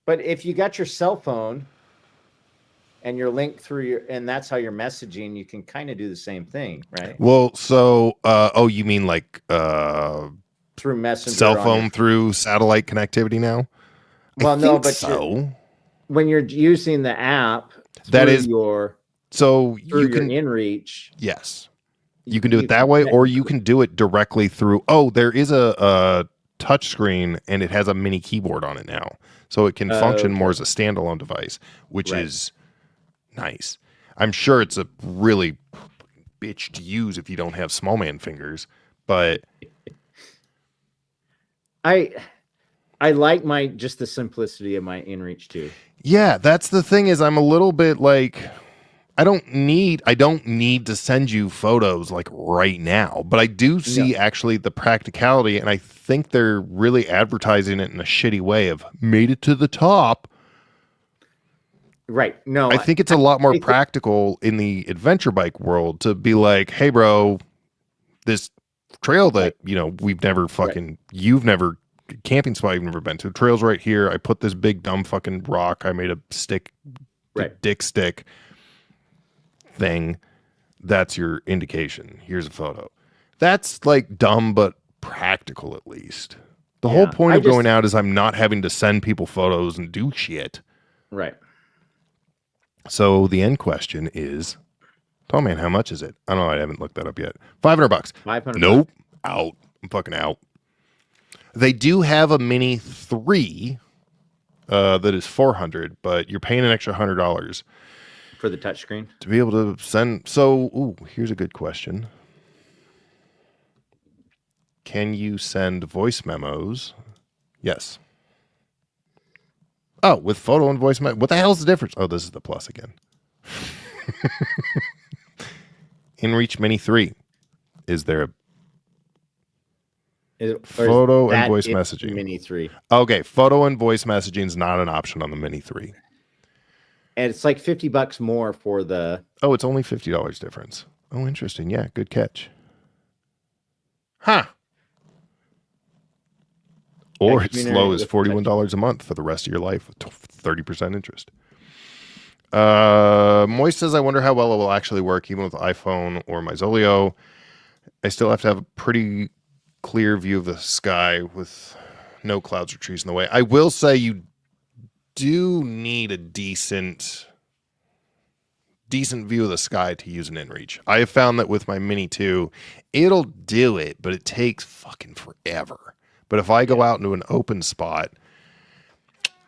But if you got your cell phone and you're linked through and that's how you're messaging, you can kind of do the same thing, right? Well, so you mean like through Messenger, cell phone through satellite connectivity now? Well, no, but when you're using the app, that is your you can Inreach. Yes, you can do it that way, or you can do it directly through. Oh, there is a touch screen and it has a mini keyboard on it now, so it can function more as a standalone device, which is nice. I'm sure it's a really bitch to use if you don't have small man fingers, but I like just the simplicity of my Inreach too. Yeah, that's the thing is I'm a little bit like I don't need to send you photos like right now, but I do see actually the practicality, and I think they're really advertising it in a shitty way of made it to the top. Right. No, I think it's a lot more practical in the adventure bike world to be like, hey bro, this trail that, we've never you've never camping spot you've never been to. Trail's right here. I put this big dumb fucking rock. I made a stick, dick stick thing that's your indication. Here's a photo. That's like dumb, but practical at least. The whole point of going out is I'm not having to send people photos and do shit. Right. So the end question is, oh man, how much is it? I don't know. I haven't looked that up yet. $500. $500. Nope. Out. I'm fucking out. They do have a Mini 3 that is $400, but you're paying an extra $100 for the touchscreen to be able to send. So, here's a good question. Can you send voice memos? Yes. Oh, with photo and voice memo. What the hell is the difference? Oh, this is the plus again. Inreach Mini 3. Is there a photo and voice messaging? Mini 3. Okay, photo and voice messaging is not an option on the Mini 3. And it's like $50 more for the... Oh, it's only $50 difference. Oh, interesting. Yeah, good catch. Huh. Or it's low as $41 a month for the rest of your life with 30% interest. Moist says, I wonder how well it will actually work even with iPhone or my Zoleo. I still have to have a pretty clear view of the sky with no clouds or trees in the way. I will say you do need a decent view of the sky to use an Inreach. I have found that with my Mini 2, it'll do it, but it takes fucking forever. But if I go out into an open spot,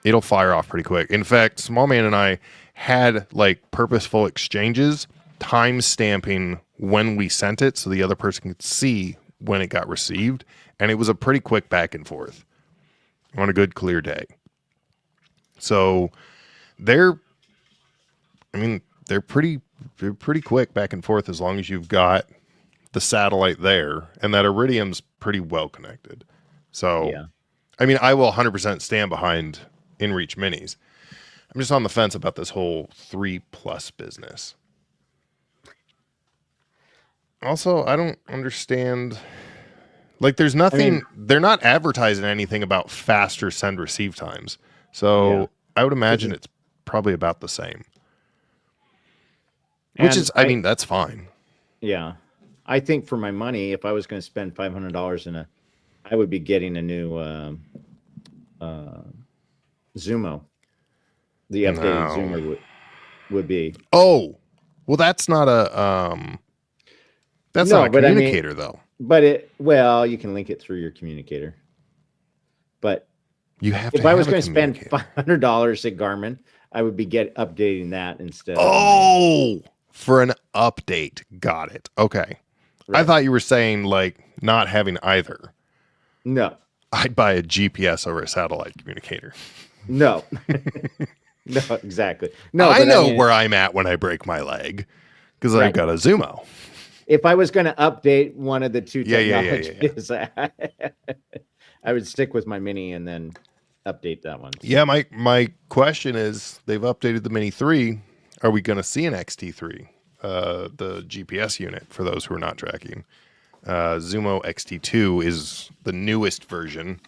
it'll fire off pretty quick. In fact, Small Man and I had like purposeful exchanges, time stamping when we sent it so the other person could see when it got received. And it was a pretty quick back and forth on a good clear day. So they're pretty quick back and forth as long as you've got the satellite there, and that Iridium's pretty well connected. So, yeah. I mean, I will 100% stand behind Inreach Minis. I'm just on the fence about this whole 3+ business. Also, I don't understand. Like, there's nothing. They're not advertising anything about faster send receive times. So I would imagine it's probably about the same. Which is, I mean, that's fine. Yeah. I think for my money, if I was going to spend $500 I would be getting a new Zumo. The updated Zumo would be. Oh, well, that's not a not a communicator though. But you can link it through your communicator. But you have if I was going to spend $500 at Garmin, I would be updating that instead. Oh, for an update. Got it. Okay. Right. I thought you were saying like not having either. No. I'd buy a GPS over a satellite communicator. No. No, exactly. No, I know where I'm at when I break my leg because I've got a Zumo. If I was going to update one of the two technologies, I would stick with my Mini and then update that one. Yeah, my question is, they've updated the Mini 3. Are we going to see an XT3, the GPS unit, for those who are not tracking? Zumo XT2 is the newest version.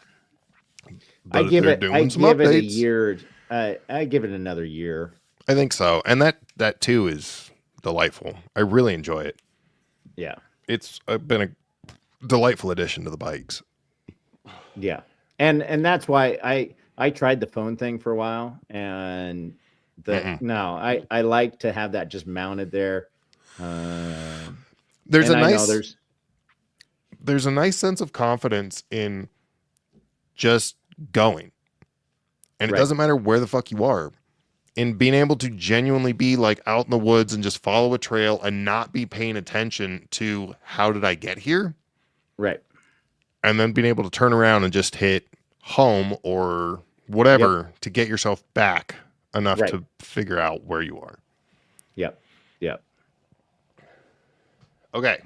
I give it a year. I give it another year. I think so. And that too is delightful. I really enjoy it. Yeah. It's been a delightful addition to the bikes. Yeah. And that's why I tried the phone thing for a while, and I like to have that just mounted there. There's a nice sense of confidence in just going. And it doesn't matter where the fuck you are. In being able to genuinely be like out in the woods and just follow a trail and not be paying attention to how did I get here? Right. And then being able to turn around and just hit home or whatever to get yourself back enough to figure out where you are. Yep. Yep. Okay.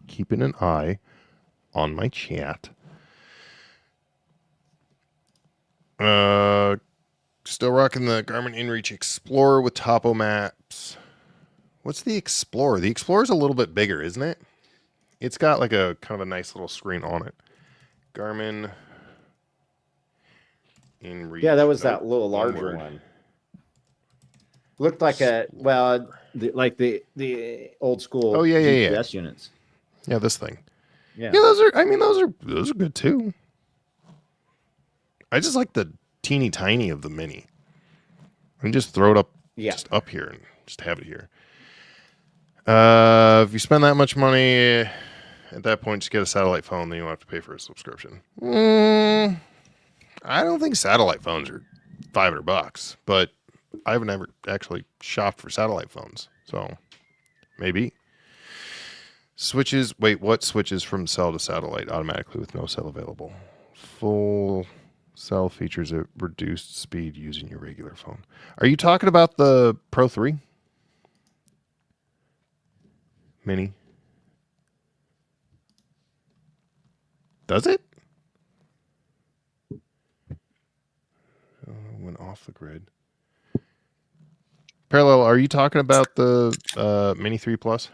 Keeping an eye on my chat. Still rocking the Garmin Inreach Explorer with topo maps. What's the Explorer? The Explorer's a little bit bigger, isn't it? It's got like a kind of a nice little screen on it. Garmin Inreach. Yeah, that was that little larger one. Looked like like the old school GPS units. Yeah, this thing. Yeah, those are good too. I just like the teeny tiny of the mini. I can just throw it up, just up here and just have it here. If you spend that much money, at that point, just get a satellite phone. Then you won't have to pay for a subscription. I don't think satellite phones are $500, but I've never actually shopped for satellite phones, so maybe. Switches. Wait, what switches from cell to satellite automatically with no cell available? Full cell features at reduced speed using your regular phone. Are you talking about the Pro 3 Mini? Does it? Went off the grid. Parallel, are you talking about the Mini 3 Plus?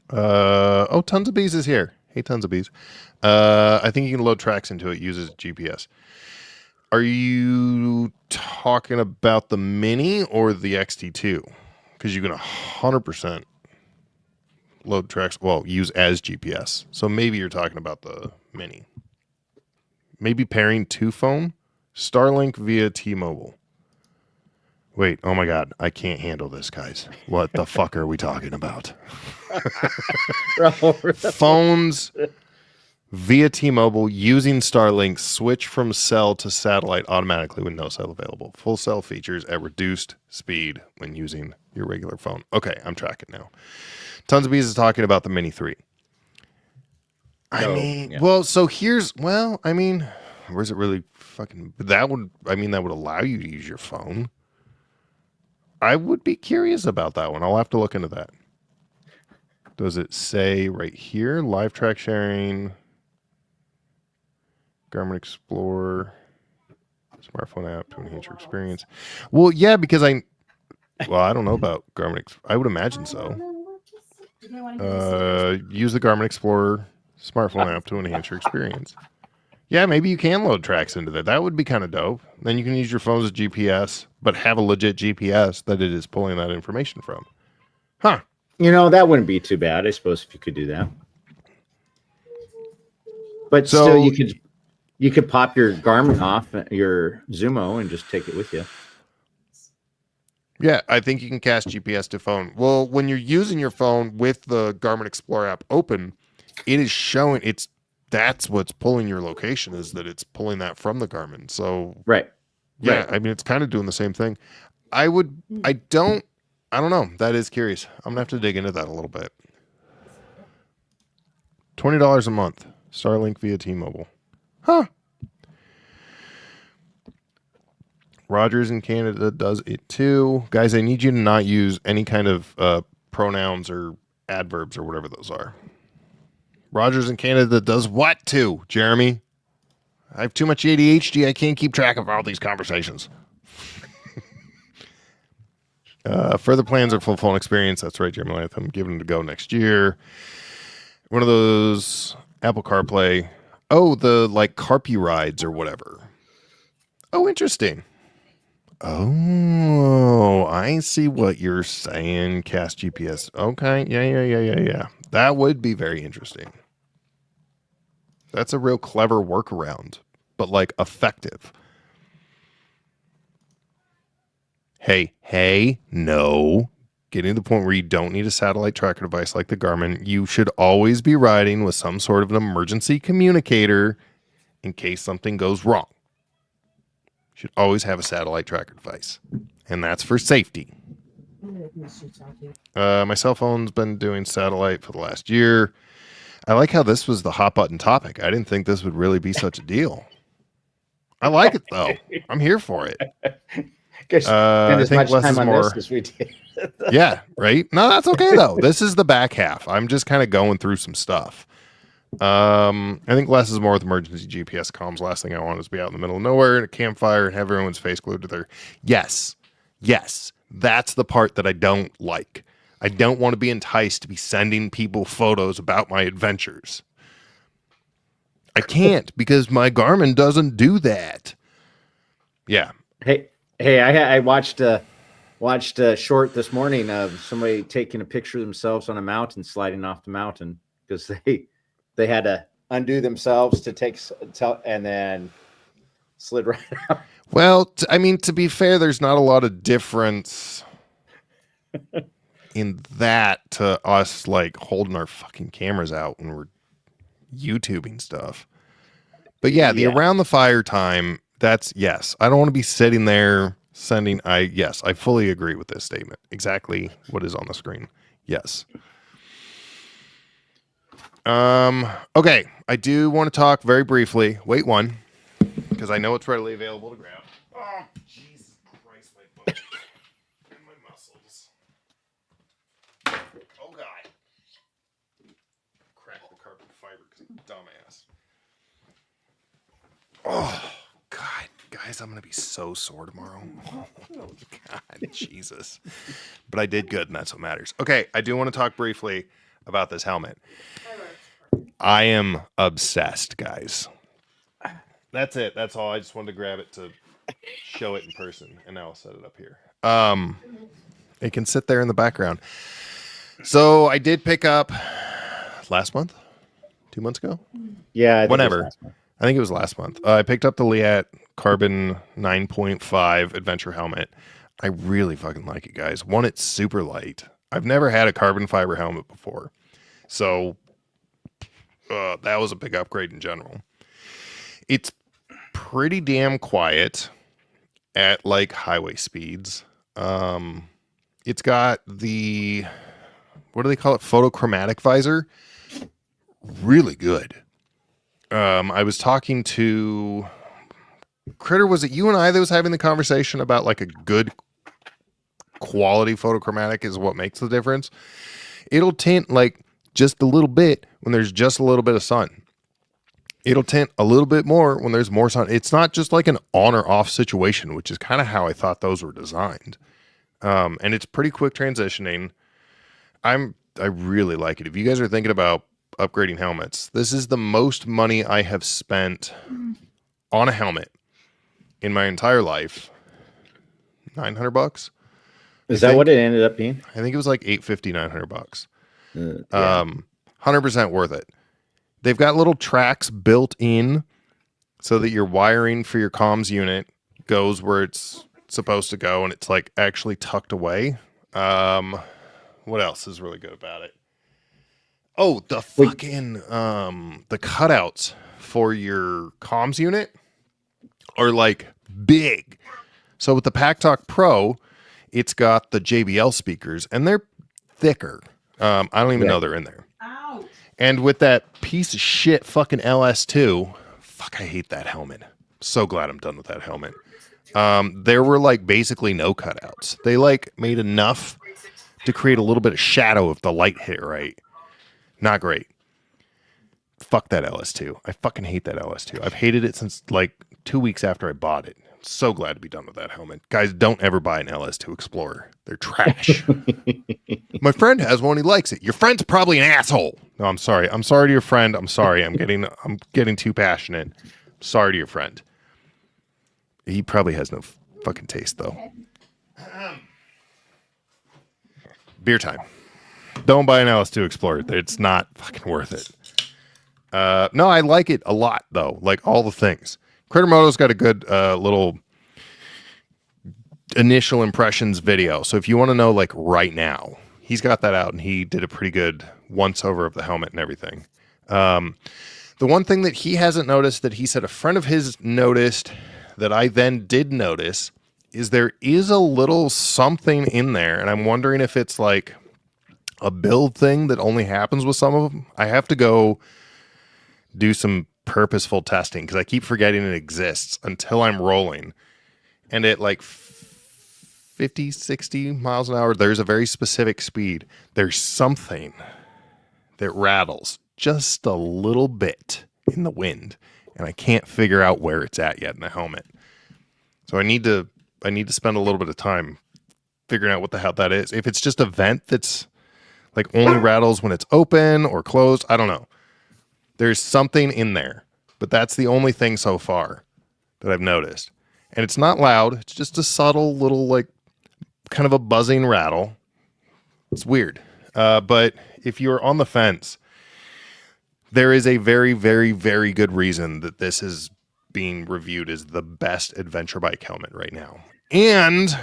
Tons of Bees is here. Hey, Tons of Bees. I think you can load tracks into it, uses GPS. Are you talking about the Mini or the XT2? Because you can 100% load tracks, use as GPS. So maybe you're talking about the Mini. Maybe pairing to phone, Starlink via T-Mobile. Wait, oh my God, I can't handle this, guys. What the fuck are we talking about? Phones via T-Mobile using Starlink, switch from cell to satellite automatically with no cell available. Full cell features at reduced speed when using your regular phone. Okay, I'm tracking now. Tons of Bees is talking about the Mini 3. So here's, where's it really fucking, that would allow you to use your phone. I would be curious about that one. I'll have to look into that. Does it say right here, live track sharing, Garmin Explorer, smartphone app to enhance your experience? Well, yeah, because I don't know about Garmin. I would imagine so. Use the Garmin Explorer smartphone app to enhance your experience. Yeah, maybe you can load tracks into that. That would be kind of dope. Then you can use your phone as GPS, but have a legit GPS that it is pulling that information from. Huh. That wouldn't be too bad, I suppose, if you could do that. But still, you could pop your Garmin off, your Zumo, and just take it with you. Yeah, I think you can cast GPS to phone. Well, when you're using your phone with the Garmin Explorer app open, it is showing that's what's pulling your location, is that it's pulling that from the Garmin. So right. Yeah, right. I mean, it's kind of doing the same thing. I don't know. That is curious. I'm gonna have to dig into that a little bit. $20 a month. Starlink via T-Mobile. Huh. Rogers in Canada does it too. Guys, I need you to not use any kind of pronouns or adverbs or whatever those are. Rogers in Canada does what too, Jeremy? I have too much ADHD. I can't keep track of all these conversations. Further plans are full phone experience. That's right, Jeremy Leatt. I'm giving it a go next year. One of those Apple CarPlay. Oh, the Carpy rides or whatever. Oh, interesting. Oh, I see what you're saying. Cast GPS. Okay. Yeah. That would be very interesting. That's a real clever workaround, but effective. Hey, no. Getting to the point where you don't need a satellite tracker device like the Garmin. You should always be riding with some sort of an emergency communicator in case something goes wrong. You should always have a satellite tracker device, and that's for safety. My cell phone's been doing satellite for the last year. I like how this was the hot button topic. I didn't think this would really be such a deal. I like it though. I'm here for it. I think less is more. This we did. Yeah, right. No, that's okay though. This is the back half. I'm just kind of going through some stuff. I think less is more with emergency GPS comms. Last thing I want is to be out in the middle of nowhere in a campfire and have everyone's face glued to their. Yes. That's the part that I don't like. I don't want to be enticed to be sending people photos about my adventures. I can't because my Garmin doesn't do that. Yeah. Hey, Hey, I watched a short this morning of somebody taking a picture of themselves on a mountain, sliding off the mountain because they had to undo themselves to and then slid right out. Well, I mean, to be fair, there's not a lot of difference in that to us like holding our fucking cameras out when we're YouTubing stuff. But yeah, the around the fire time, that's yes. I don't want to be sitting there sending I fully agree with this statement. Exactly what is on the screen. Yes. Okay, I do want to talk very briefly. Wait one, because I know it's readily available to grab. Oh, Jesus Christ, my butt and my muscles. Oh God. Crack the carbon fiber because I'm a dumbass. Oh God, guys, I'm gonna be so sore tomorrow. Oh God, Jesus. But I did good, and that's what matters. Okay, I do want to talk briefly about this helmet. I am obsessed, guys. That's it. That's all. I just wanted to grab it to show it in person, and now I'll set it up here. It can sit there in the background. So I did pick up last month, 2 months ago. Yeah, whenever. I think it was last month. I picked up the Leatt Carbon 9.5 Adventure helmet. I really fucking like it, guys. One, it's super light. I've never had a carbon fiber helmet before, so that was a big upgrade in general. It's pretty damn quiet at like highway speeds. It's got the, what do they call it? Photochromatic visor. Really good. I was talking to Critter. Was it you and I that was having the conversation about like a good quality photochromatic is what makes the difference? It'll tint like just a little bit when there's just a little bit of sun. It'll tint a little bit more when there's more sun. It's not just like an on or off situation, which is kind of how I thought those were designed. And it's pretty quick transitioning. I really like it. If you guys are thinking about upgrading helmets, this is the most money I have spent on a helmet in my entire life. $900. Is that what it ended up being? I think it was like $850, $900. 100% worth it. They've got little tracks built in so that your wiring for your comms unit goes where it's supposed to go, and it's like actually tucked away. What else is really good about it? Oh, the fucking the cutouts for your comms unit are like big. So with the Packtalk Pro, it's got the JBL speakers, and they're thicker. I don't even know they're in there. Ouch. And with that piece of shit fucking LS2, fuck, I hate that helmet. So glad I'm done with that helmet. There were like basically no cutouts. They like made enough to create a little bit of shadow if the light hit right. Not great. Fuck that LS2. I fucking hate that LS2. I've hated it since like 2 weeks after I bought it. So glad to be done with that helmet. Guys, don't ever buy an LS2 Explorer. They're trash. My friend has one. He likes it. Your friend's probably an asshole. No, I'm sorry. I'm sorry to your friend. I'm sorry. I'm getting too passionate. Sorry to your friend. He probably has no fucking taste though. Beer time. Don't buy an LS2 Explorer. It's not fucking worth it. No, I like it a lot though. Like all the things. Critter Moto's got a good little initial impressions video. So if you want to know like right now, he's got that out and he did a pretty good once over of the helmet and everything. The one thing that he hasn't noticed that he said a friend of his noticed that I then did notice is there is a little something in there. And I'm wondering if it's like a build thing that only happens with some of them. I have to go do some purposeful testing because I keep forgetting it exists until I'm rolling. And at like 50, 60 miles an hour, there's a very specific speed. There's something that rattles just a little bit in the wind. And I can't figure out where it's at yet in the helmet. So I need to spend a little bit of time figuring out what the hell that is. If it's just a vent that's like only rattles when it's open or closed, I don't know. There's something in there, but that's the only thing so far that I've noticed. and it's not loud. It's just a subtle little, like, kind of a buzzing rattle. It's weird. But if you're on the fence, there is a very, very, very good reason that this is being reviewed as the best adventure bike helmet right now. And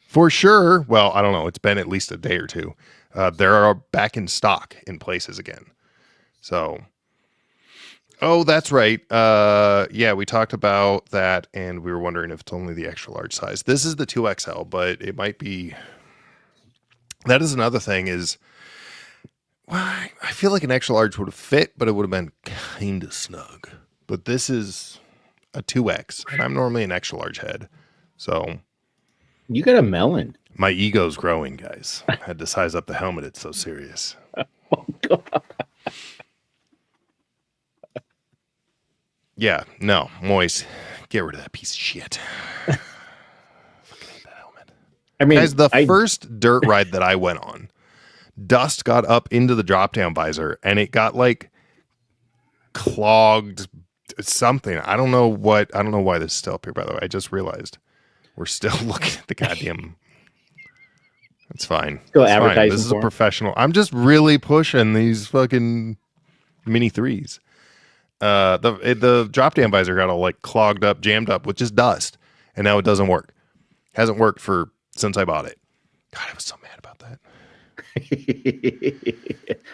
for sure, well, I don't know, it's been at least a day or two. There are back in stock in places again. So, oh, that's right. Yeah, we talked about that, and we were wondering if it's only the extra large size. This is the 2XL, but it might be. That is another thing is, well, I feel like an extra large would have fit, but it would have been kind of snug. But this is a 2X, and I'm normally an extra large head. So you got a melon. My ego's growing, guys. I had to size up the helmet. It's so serious. Oh, God. Yeah, no, Moise, get rid of that piece of shit. Fucking hate that helmet. I mean, guys, the first dirt ride that I went on, dust got up into the drop down visor and it got like clogged something. I don't know why this is still up here, by the way. I just realized we're still looking at the goddamn. It's fine. Still it's advertising. Fine. This is a professional. I'm just really pushing these fucking Mini 3s. The drop down visor got all like clogged up, jammed up with just dust, and now it doesn't work. Hasn't worked since I bought it. God, I was so mad about that.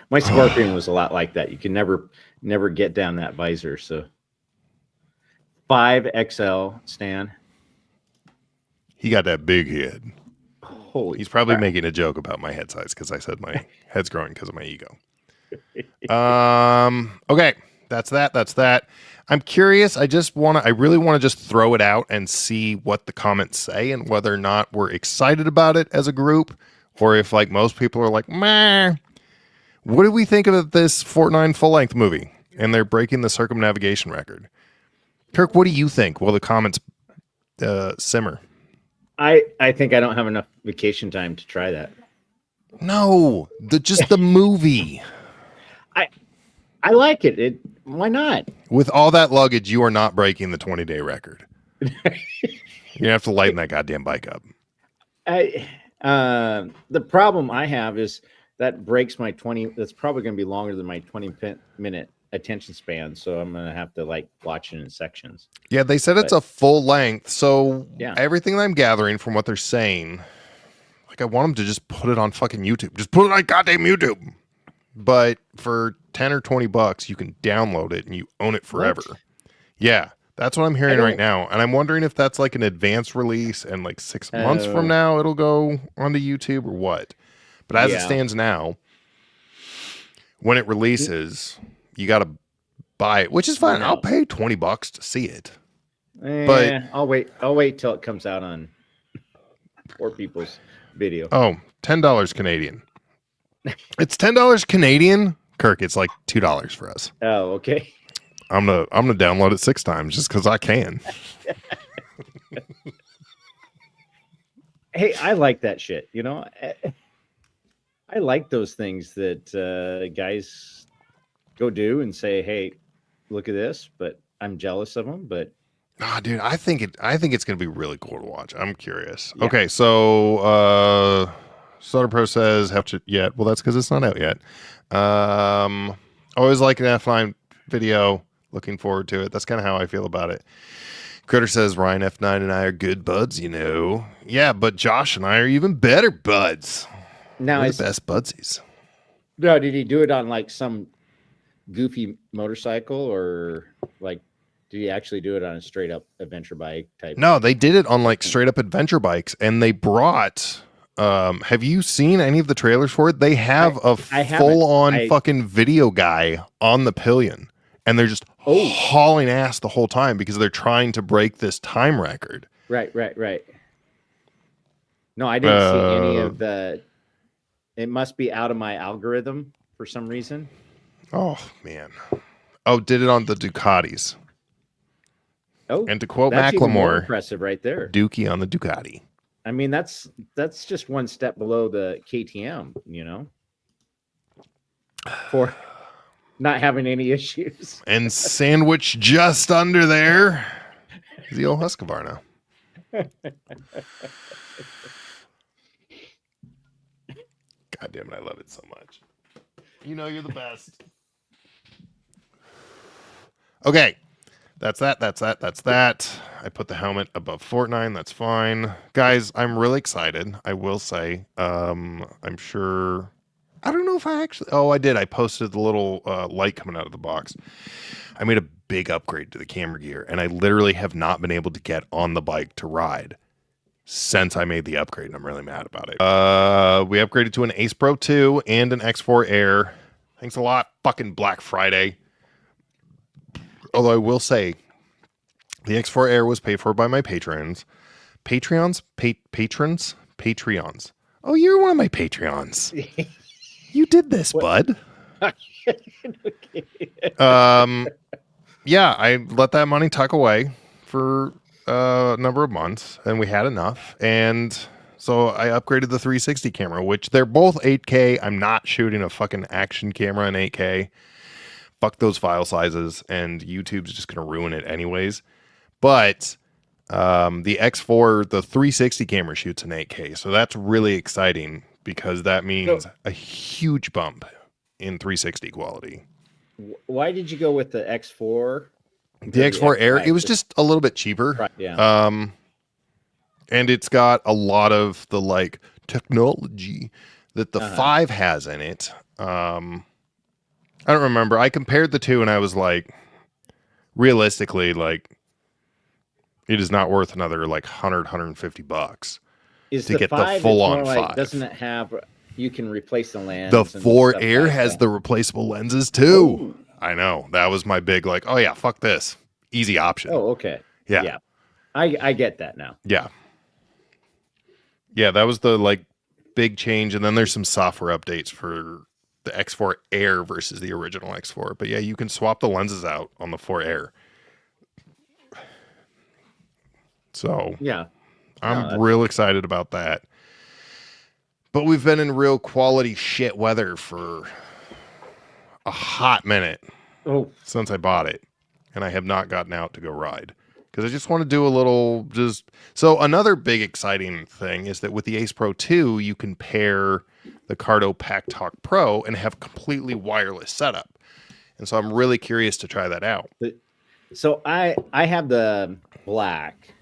My Scorpion was a lot like that. You can never get down that visor. So 5XL Stan. He got that big head. Holy He's probably crap. making a joke about my head size because I said my head's growing because of my ego. Okay. That's that. I'm curious. I really want to just throw it out and see what the comments say and whether or not we're excited about it as a group or if like most people are like, meh. What do we think of this Fortnite full length movie? And they're breaking the circumnavigation record. Kirk, what do you think? Will the comments simmer? I think I don't have enough vacation time to try that. No, just the movie. I like it. Why not? With all that luggage, you are not breaking the 20-day record. You have to lighten that goddamn bike up. The problem I have is that breaks my 20. That's probably going to be longer than my 20-minute attention span. So I'm going to have to like watch it in sections. Yeah, they said it's a full length. So yeah. Everything that I'm gathering from what they're saying, like I want them to just put it on fucking YouTube. Just put it on goddamn YouTube. But for 10 or 20 bucks, you can download it and you own it forever. What? Yeah, that's what I'm hearing right now. And I'm wondering if that's like an advanced release and like 6 months from now it'll go onto YouTube or what. But as it stands now, when it releases, you got to buy it, which is fine. I'll pay 20 bucks to see it. But I'll wait till it comes out on Poor People's Video. Oh, $10 Canadian. It's $10 Canadian. Kirk, it's like $2 for us. Oh, okay. I'm gonna download it 6 times just because I can. Hey, I like that shit. You know, I like those things that guys go do and say, "Hey, look at this," but I'm jealous of them. But dude, I think it's gonna be really cool to watch. I'm curious. Yeah. Okay, so Sutter Pro says have to yet. Well, that's because it's not out yet. Always like an F9 video. Looking forward to it. That's kind of how I feel about it. Critter says Ryan F9 and I are good buds, you know. Yeah, but Josh and I are even better buds. Now we're the best budsies. No, did he do it on like some goofy motorcycle or like did he actually do it on a straight up adventure bike type? No, they did it on like straight up adventure bikes, and they brought. Have you seen any of the trailers for it? They have a full on fucking video guy on the pillion, and they're just hauling ass the whole time because they're trying to break this time record. Right. No, I didn't see any of the. It must be out of my algorithm for some reason. Oh man! Oh, did it on the Ducatis? Oh, and to quote that's even more Macklemore, impressive right there. Dookie on the Ducati. I mean, that's just one step below the KTM, you know, for not having any issues. And sandwiched just under there He's the old Husqvarna now. God damn it, I love it so much. You know you're the best. Okay. That's that. I put the helmet above Fortnite. That's fine. Guys, I'm really excited. I will say. I'm sure. I don't know if I actually. Oh, I did. I posted the little light coming out of the box. I made a big upgrade to the camera gear, and I literally have not been able to get on the bike to ride since I made the upgrade, and I'm really mad about it. We upgraded to an Ace Pro 2 and an X4 Air. Thanks a lot. Fucking Black Friday. Although I will say, the X4 Air was paid for by my patrons. Patrons? Patreons. Oh, you're one of my Patreons. You did this, bud. Yeah, I let that money tuck away for a number of months, and we had enough. And so I upgraded the 360 camera, which they're both 8K. I'm not shooting a fucking action camera in 8K. Fuck those file sizes, and YouTube's just going to ruin it anyways. But the X4, the 360 camera shoots in 8K, so that's really exciting because that means a huge bump in 360 quality. Why did you go with the X4? The X4 Air, it was just a little bit cheaper. Right, yeah. And it's got a lot of the like technology that the 5 has in it. I don't remember. I compared the two and I was like, realistically, like, it is not worth another like $150 Is to the get 5, the full on like, 5. Doesn't it have, you can replace the lens? The and 4 stuff Air like has that. the replaceable lenses too. Ooh. I know. That was my big like, oh yeah, fuck this. Easy option. Oh, okay. Yeah. Yeah. I get that now. Yeah. Yeah, that was the like big change. And then there's some software updates for the X4 Air versus the original X4. But yeah, you can swap the lenses out on the 4 Air. So yeah, I'm real excited about that. But we've been in real quality shit weather for a hot minute since I bought it. And I have not gotten out to go ride. Because I just want to do a little So another big exciting thing is that with the Ace Pro 2, you can pair the Cardo Packtalk Pro and have completely wireless setup. And so I'm really curious to try that out. So I have the black,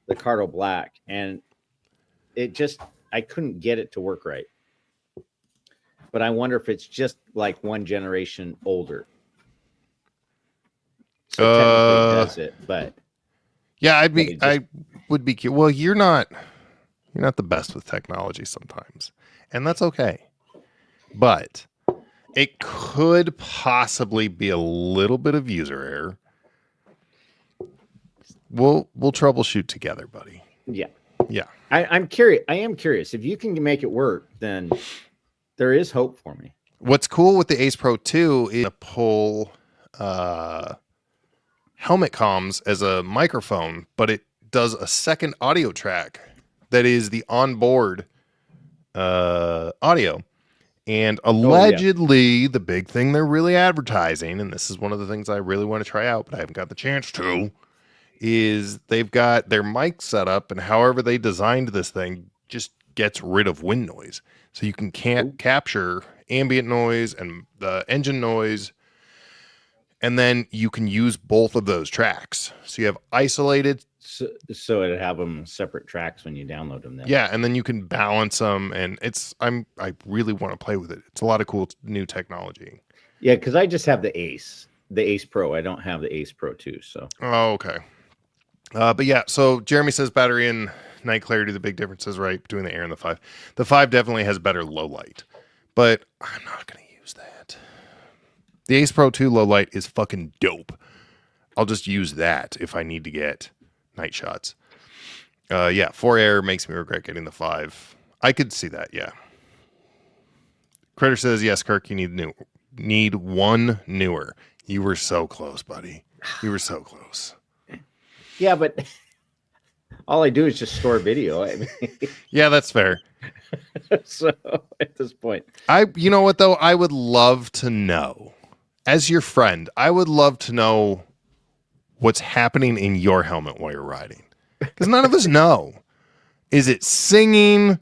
the Cardo Black, and it just, I couldn't get it to work right. But I wonder if it's just like one generation older. So technically it does it, but yeah, I would be curious. Well, you're not the best with technology sometimes, and that's okay. But it could possibly be a little bit of user error. We'll troubleshoot together, buddy. Yeah. Yeah. I'm curious. I am curious. If you can make it work, then there is hope for me. What's cool with the Ace Pro 2 is to pull helmet comms as a microphone, but it does a second audio track that is the onboard audio. And allegedly, the big thing they're really advertising, and this is one of the things I really want to try out, but I haven't got the chance to, is they've got their mic set up, and however they designed this thing just gets rid of wind noise. So you can capture ambient noise and the engine noise, and then you can use both of those tracks. So you have isolated. So it'd have them separate tracks when you download them. Then. Yeah, and then you can balance them, and I really want to play with it. It's a lot of cool new technology. Yeah, because I just have the Ace Pro. I don't have the Ace Pro 2. So. Oh, okay. But yeah, so Jeremy says battery and night clarity, the big difference is right between the Air and the 5. The 5 definitely has better low light, but I'm not going to use that. The Ace Pro 2 low light is fucking dope. I'll just use that if I need to get night shots. Yeah, 4 Air makes me regret getting the 5. I could see that, yeah. Critter says, yes, Kirk, you need one newer. You were so close, buddy. You were so close. Yeah, but all I do is just store video. I mean, yeah, that's fair. So at this point, you know what though? I would love to know, as your friend, I would love to know what's happening in your helmet while you're riding. Because none of us know. Is it singing?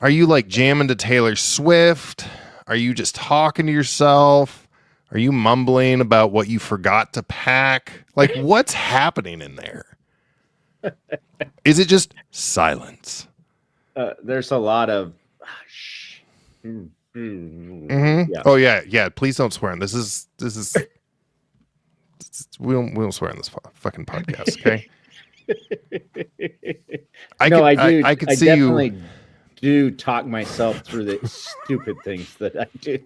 Are you like jamming to Taylor Swift? Are you just talking to yourself? Are you mumbling about what you forgot to pack? Like, what's happening in there? Is it just silence? There's a lot of Yeah. Oh yeah. Please don't swear. This is we don't swear on this fucking podcast, okay? I definitely do talk myself through the stupid things that I do.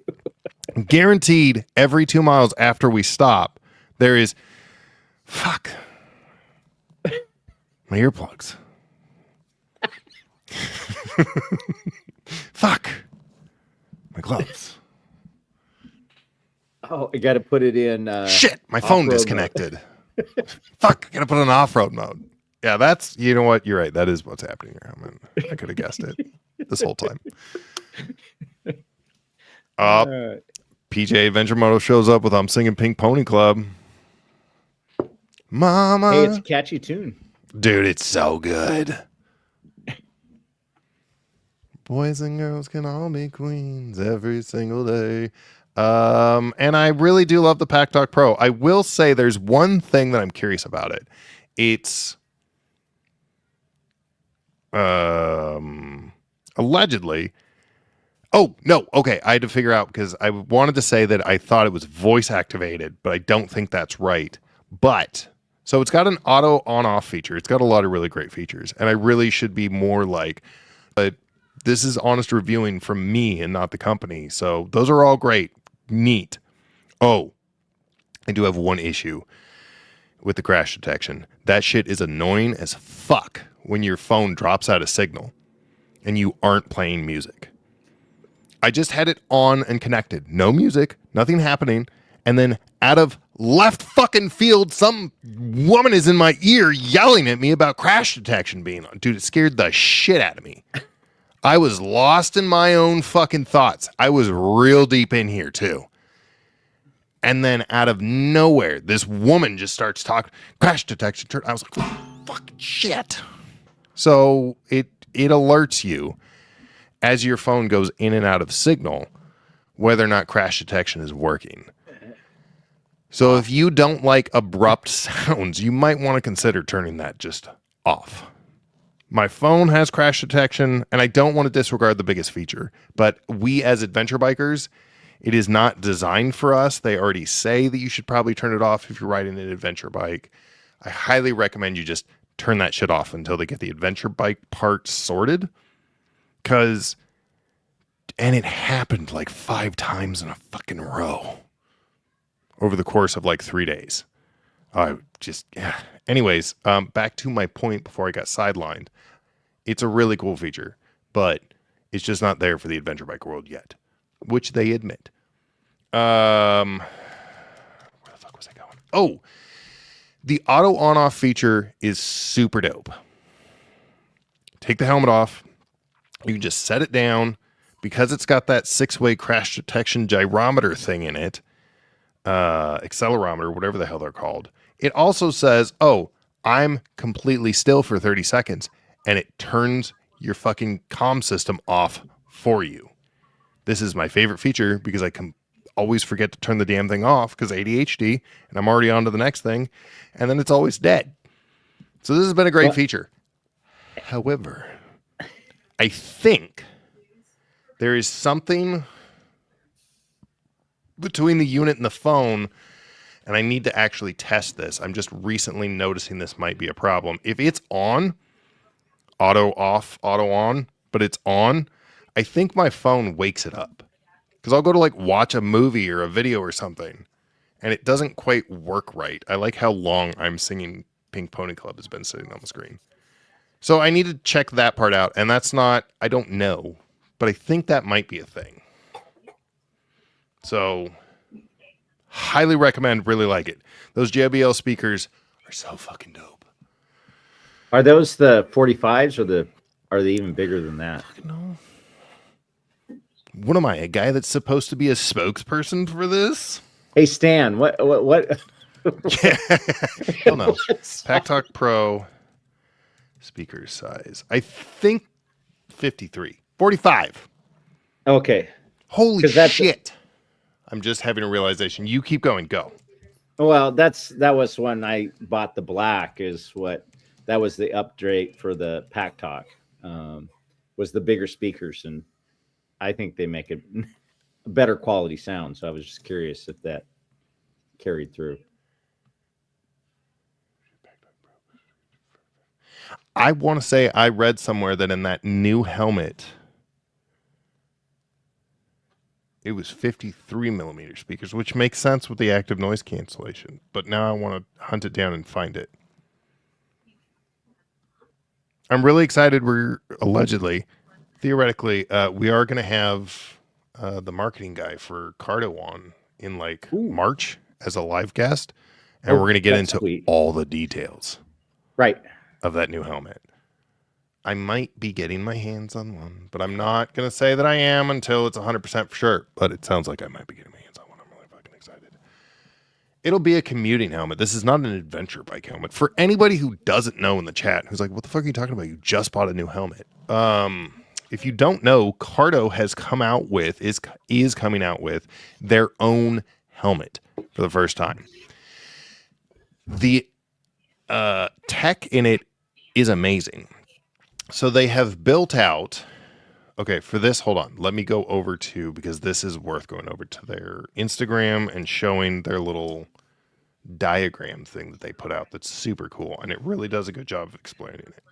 Guaranteed, every 2 miles after we stop, there is fuck my earplugs. Fuck my gloves. Oh, I got to put it in. Shit, my phone disconnected. Fuck, I got to put it in off-road mode. Yeah, that's, you know what? You're right. That is what's happening here. I mean, I could have guessed it this whole time. PJ Adventure Moto shows up with I'm Singing Pink Pony Club. Mama. Hey, it's a catchy tune. Dude, it's so good. Boys and girls can all be queens every single day. And I really do love the Packtalk Pro. I will say there's one thing that I'm curious about it. It's allegedly. Oh, no. Okay. I had to figure out because I wanted to say that I thought it was voice activated, but I don't think that's right. But so it's got an auto on off feature. It's got a lot of really great features. And I really should be more like, this is honest reviewing from me and not the company. So those are all great. Neat. Oh, I do have one issue with the crash detection. That shit is annoying as fuck when your phone drops out of signal and you aren't playing music. I just had it on and connected. No music, nothing happening. And then out of left fucking field, some woman is in my ear yelling at me about crash detection being on. Dude, it scared the shit out of me. I was lost in my own fucking thoughts. I was real deep in here too. And then out of nowhere, this woman just starts talking, crash detection. I was like, oh, fucking shit. So it alerts you as your phone goes in and out of signal, whether or not crash detection is working. So if you don't like abrupt sounds, you might want to consider turning that just off. My phone has crash detection, and I don't want to disregard the biggest feature, but we as adventure bikers, it is not designed for us. They already say that you should probably turn it off if you're riding an adventure bike. I highly recommend you just turn that shit off until they get the adventure bike part sorted. And it happened like 5 times in a fucking row over the course of like 3 days. Anyways, back to my point before I got sidelined. It's a really cool feature, but it's just not there for the adventure bike world yet, which they admit. Where the fuck was I going? Oh, the auto on-off feature is super dope. Take the helmet off. You can just set it down because it's got that 6-way crash detection gyrometer thing in it. Accelerometer, whatever the hell they're called. It also says, oh, I'm completely still for 30 seconds. And it turns your fucking comm system off for you. This is my favorite feature because I can always forget to turn the damn thing off because ADHD and I'm already on to the next thing. And then it's always dead. So this has been a great feature. However, I think there is something between the unit and the phone, and I need to actually test this. I'm just recently noticing this might be a problem. If it's on, auto off, auto on, but it's on, I think my phone wakes it up. Because I'll go to like watch a movie or a video or something, and it doesn't quite work right. I like how long I'm Singing Pink Pony Club has been sitting on the screen. So I need to check that part out, and that's not, I don't know, but I think that might be a thing. So, highly recommend, really like it. Those JBL speakers are so fucking dope. Are those the 45s or are they even bigger than that? No. What am I, a guy that's supposed to be a spokesperson for this? Hey Stan, what Yeah. Hell no. Packtalk Pro speaker size. I think 53. 45. Okay. Holy 'Cause that's- shit. I'm just having a realization. You keep going. Go. Well, that was when I bought the black. That was the upgrade for the Pack Talk. Was the bigger speakers, and I think they make a better quality sound. So I was just curious if that carried through. I want to say I read somewhere that in that new helmet, it was 53 millimeter speakers, which makes sense with the active noise cancellation. But now I want to hunt it down and find it. I'm really excited. We're theoretically, we are going to have the marketing guy for Cardo on in March as a live guest. And we're going to get into all the details. Right. Of that new helmet. I might be getting my hands on one, but I'm not going to say that I am until it's 100% for sure. But it sounds like I might be getting my hands on one. I'm really fucking excited. It'll be a commuting helmet. This is not an adventure bike helmet. For anybody who doesn't know in the chat, who's like, what the fuck are you talking about? You just bought a new helmet. If you don't know, Cardo has come out with, is coming out with their own helmet for the first time. The tech in it is amazing. So they have built out, okay, for this, hold on. Let me go over to, because this is worth going over to their Instagram and showing their little diagram thing that they put out that's super cool. And it really does a good job of explaining it.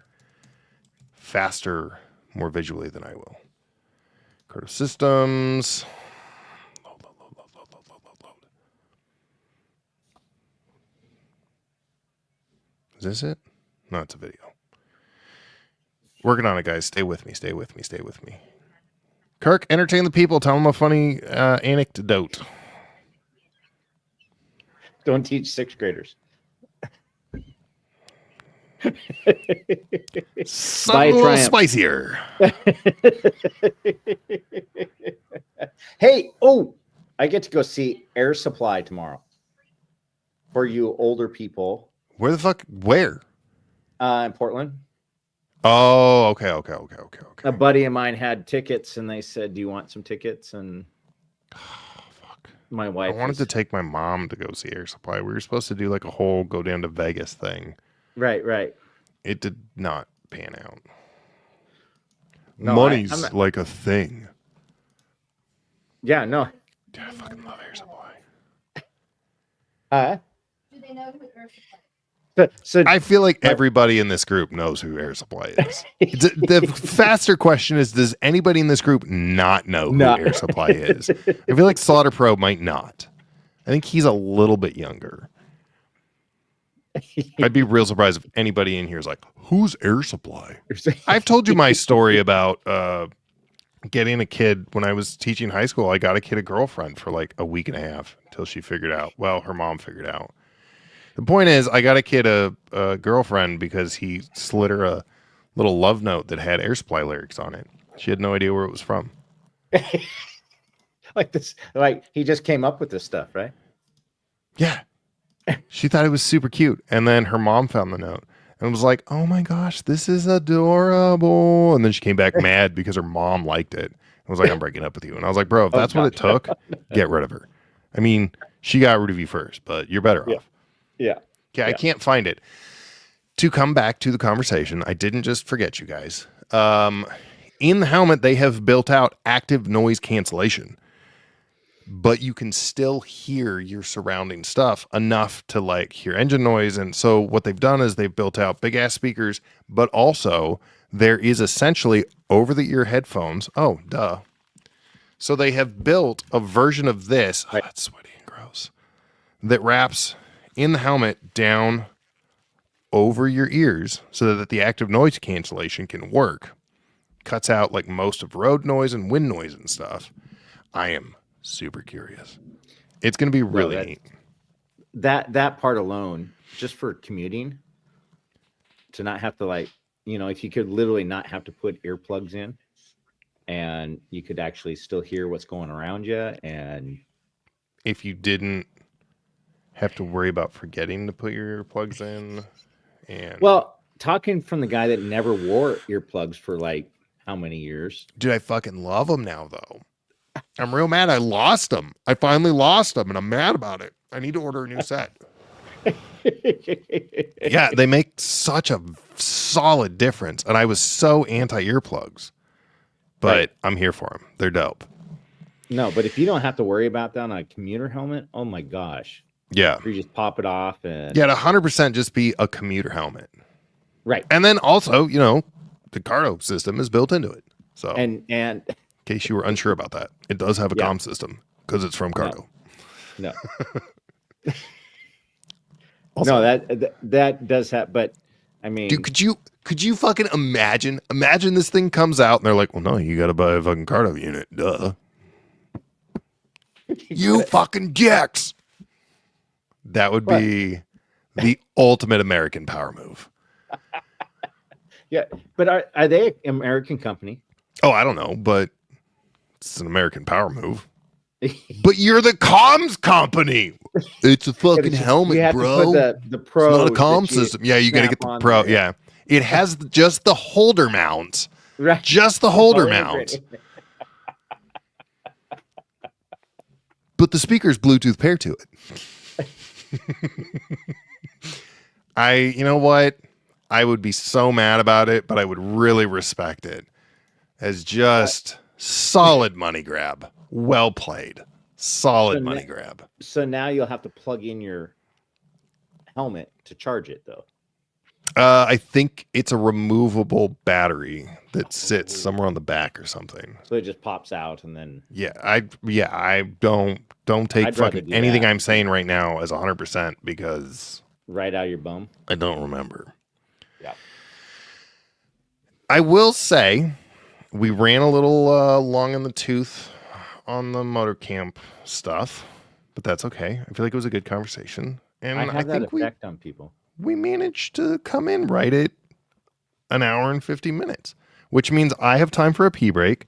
Faster, more visually than I will. Cardo Systems. Load. Is this it? No, it's a video. Working on it, guys. Stay with me. Kirk, entertain the people. Tell them a funny anecdote. Don't teach 6th graders. Something a little spicier. Hey, I get to go see Air Supply tomorrow. For you older people. Where? In Portland. Oh, okay. A buddy of mine had tickets, and they said, "Do you want some tickets?" And fuck, my wife. I wanted to take my mom to go see Air Supply. We were supposed to do like a whole go down to Vegas thing. Right. It did not pan out. No, Money's like a thing. Yeah, no. Dude, I fucking love Air Supply. Do they know who Air Supply is? So I feel like everybody in this group knows who Air Supply is. The faster question is, does anybody in this group not know who Air Supply is? I feel like Slaughter Pro might not. I think he's a little bit younger. I'd be real surprised if anybody in here is like, who's Air Supply? I've told you my story about getting a kid when I was teaching high school. I got a kid a girlfriend for like a week and a half until she figured out. Well, her mom figured out. The point is, I got a kid a girlfriend because he slid her a little love note that had Air Supply lyrics on it. She had no idea where it was from. Like he just came up with this stuff, right? Yeah. She thought it was super cute. And then her mom found the note and was like, oh my gosh, this is adorable. And then she came back mad because her mom liked it. And was like, I'm breaking up with you. And I was like, bro, if that's what it took, get rid of her. I mean, she got rid of you first, but you're better off. Yeah. Okay, I can't find it. To come back to the conversation, I didn't just forget you guys. In the helmet, they have built out active noise cancellation, but you can still hear your surrounding stuff enough to like hear engine noise. And so what they've done is they've built out big ass speakers, but also there is essentially over the ear headphones. Oh, duh. So they have built a version of this. Oh, that's sweaty and gross. That wraps in the helmet down over your ears so that the active noise cancellation can work. Cuts out like most of road noise and wind noise and stuff. I am super curious. It's going to be really neat. That part alone, just for commuting, to not have to like, if you could literally not have to put earplugs in and you could actually still hear what's going around you. And if you didn't have to worry about forgetting to put your earplugs in. And Well, talking from the guy that never wore earplugs for like how many years? dude, I fucking love them now, though. I'm real mad. I lost them. I finally lost them, and I'm mad about it. I need to order a new set. Yeah, they make such a solid difference, and I was so anti earplugs, but Right. I'm here for them. They're dope. No, but if you don't have to worry about that on a commuter helmet, oh my gosh. Yeah. You just pop it off and Yeah, to 100% just be a commuter helmet. right. And then also, you know, the Cardo system is built into it. So And in case you were unsure about that, it does have a Yeah. comm system because it's from Cardo. no. Also, No, that does have, but I mean, dude, could you fucking imagine this thing comes out and they're like, well, no, you got to buy a fucking Cardo unit. Duh. You fucking jacks. That would be the ultimate American power move. yeah, but are they an American company? Oh, I don't know, but it's an American power move. But you're the comms company. It's a fucking helmet, you have bro. To put the pro. It's not a comm system. Yeah, you got to get the pro. There. Yeah. It has just the holder mount. Right. Just the holder Oh, mount. But the speaker's Bluetooth pair to it. You know what? I would be so mad about it, but I would really respect it as just solid money grab. Well played. Solid money grab. So now you'll have to plug in your helmet to charge it, though. I think it's a removable battery that sits somewhere on the back or something. So it just pops out and then. I don't take I'd rather fucking do anything that. I'm saying right now as 100% because Right out of your bum. I don't remember. Yeah. I will say we ran a little long in the tooth on the MotoCamp stuff, but that's okay. I feel like it was a good conversation. And I have that effect on people. we managed to come in right at an hour and 50 minutes, which means I have time for a pee break.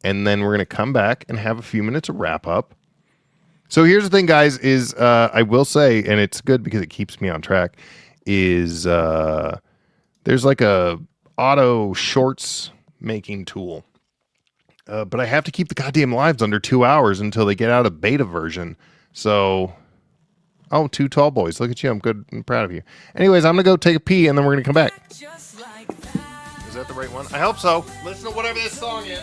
And then we're going to come back and have a few minutes of wrap up. So here's the thing, guys, is I will say, and it's good because it keeps me on track, is there's like a auto shorts making tool. But I have to keep the goddamn lives under 2 hours until they get out of beta version. So, oh, 2 tall boys. Look at you. I'm good and proud of you. Anyways, I'm going to go take a pee and then we're going to come back. Is that the right one? I hope so. Listen to whatever this song is.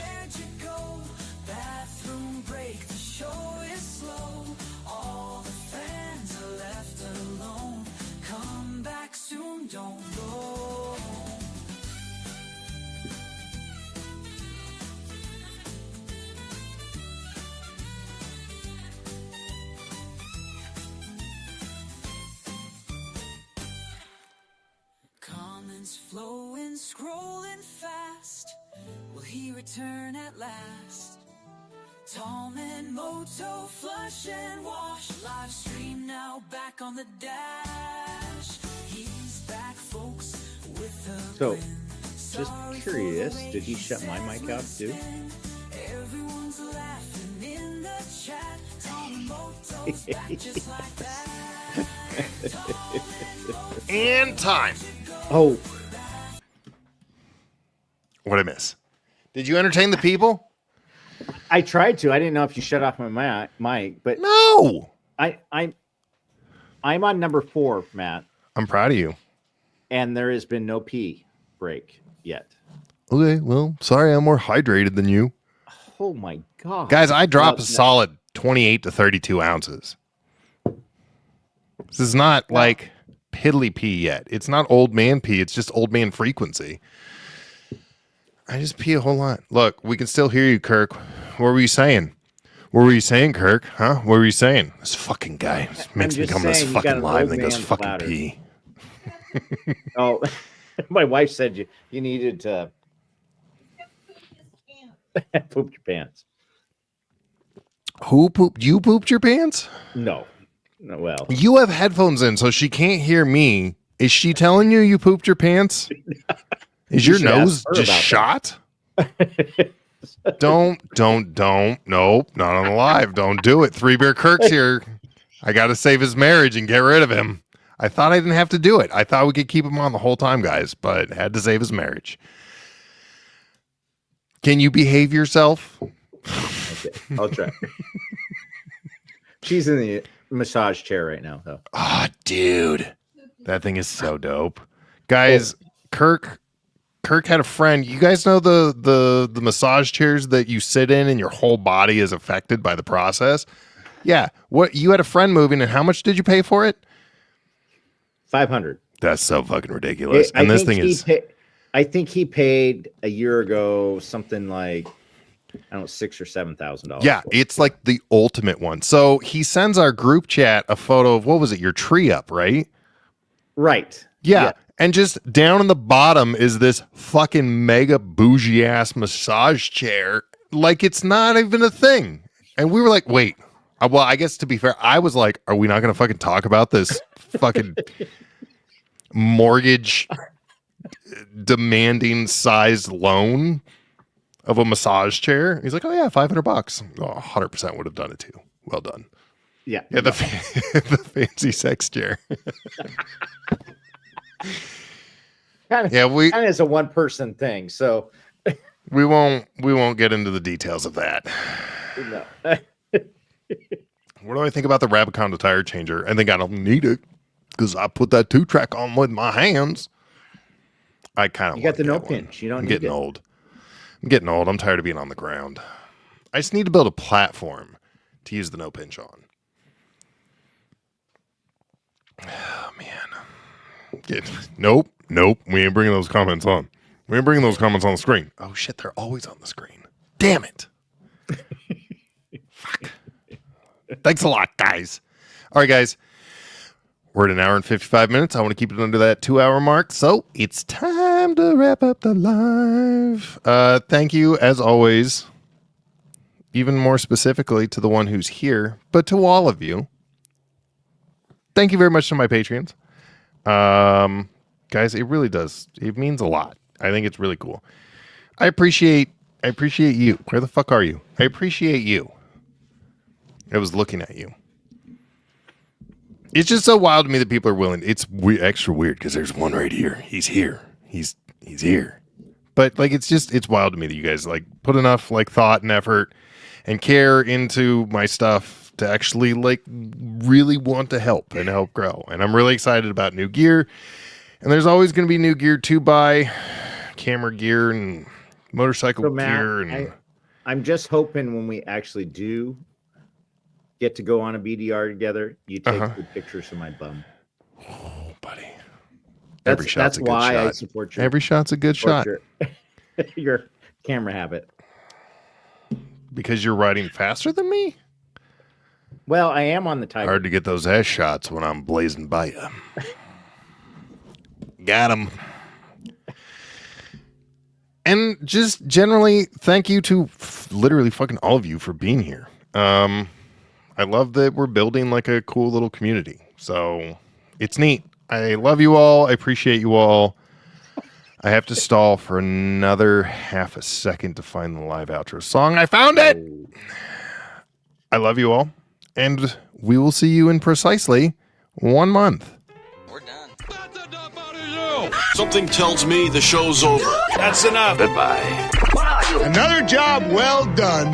Flowing, scrolling fast. Will he return at last? Tom and Moto, flush and wash. Live stream now, back on the dash. He's back, folks, with a So, grin. just curious, did he shut my mic out too? Everyone's laughing in the chat. Tom and Moto's back just like that. And time. Oh, What'd I miss? Did you entertain the people? I tried to. I didn't know if you shut off my mic, but No. I'm on number 4, Matt, I'm proud of you. and there has been no pee break yet. Okay, well, sorry I'm more hydrated than you. Oh my god, Guys, I drop a Well, solid 28 to 32 ounces. This is not like piddly pee yet. It's not old man pee. It's just old man frequency. I just pee a whole lot. Look, we can still hear you, Kirk. What were you saying? What were you saying, Kirk? Huh? What were you saying? This fucking guy makes me just come to this saying, you got fucking an live old and he goes man's fucking bladder. pee. Oh, my wife said you needed to poop your pants. Who pooped? You pooped your pants? No, well, You have headphones in, so she can't hear me. Is she telling you pooped your pants? Is You your should ask nose her just about shot? Don't. Nope, not on the live. Don't do it. 3 Bear Kirk's here. I got to save his marriage and get rid of him. I thought I didn't have to do it. I thought we could keep him on the whole time, guys, but had to save his marriage. Can you behave yourself? Okay, I'll try. She's in the massage chair right now, though. Oh, dude. That thing is so dope. Guys, Kirk had a friend. You guys know the massage chairs that you sit in and your whole body is affected by the process? Yeah. What you had a friend moving, and how much did you pay for it? $500. That's so fucking ridiculous. And this thing is I think he paid a year ago something like, I don't know, $6,000 or $7,000. Yeah, it's like the ultimate one. So he sends our group chat a photo of, what was it, your tree up, right? Right. Yeah. And just down in the bottom is this fucking mega bougie ass massage chair. Like it's not even a thing. And we were like, wait. Well, I guess to be fair, I was like, are we not going to fucking talk about this fucking mortgage demanding sized loan of a massage chair? He's like, oh yeah, $500. Oh, 100% would have done it too. Well done. Yeah. Yeah, the fancy sex chair. Yeah, we kind of is a one person thing, so we won't get into the details of that. no. What do I think about the Rabbit Honda tire changer? I think I don't need it because I put that 2-track on with my hands. I kind of you got the no pinch. You don't. I'm need getting it. old. I'm getting old. I'm tired of being on the ground. I just need to build a platform to use the no pinch on. Oh man. Nope. We ain't bringing those comments on. We ain't bringing those comments on the screen. Oh shit, they're always on the screen. Damn it. Fuck. Thanks a lot, guys. All right, guys. We're at an hour and 55 minutes. I want to keep it under that 2-hour mark. So it's time to wrap up the live. Thank you, as always, even more specifically to the one who's here, but to all of you. Thank you very much to my Patreons. Guys, it really does. It means a lot. I think it's really cool. I appreciate you. Where the fuck are you? I appreciate you. I was looking at you. It's just so wild to me that people are willing. It's extra weird because there's one right here. He's here. He's here. But like, it's wild to me that you guys like put enough like thought and effort and care into my stuff to actually like really want to help and help grow. And I'm really excited about new gear. And there's always going to be new gear to buy, camera gear and motorcycle gear. And I'm just hoping when we actually do get to go on a BDR together, you take good pictures of my bum. Oh, buddy. That's why I support you. Every shot's a good shot. Your camera habit. Because you're riding faster than me? Well, I am on the Tiger. Hard to get those ass shots when I'm blazing by you. Got him. And just generally, thank you to literally fucking all of you for being here. I love that we're building like a cool little community. So it's neat. I love you all. I appreciate you all. I have to stall for another half a second to find the live outro song. I found it. I love you all. And we will see you in precisely 1 month. We're done. That's enough out of you. Something tells me the show's over. That's enough. Goodbye. Another job well done.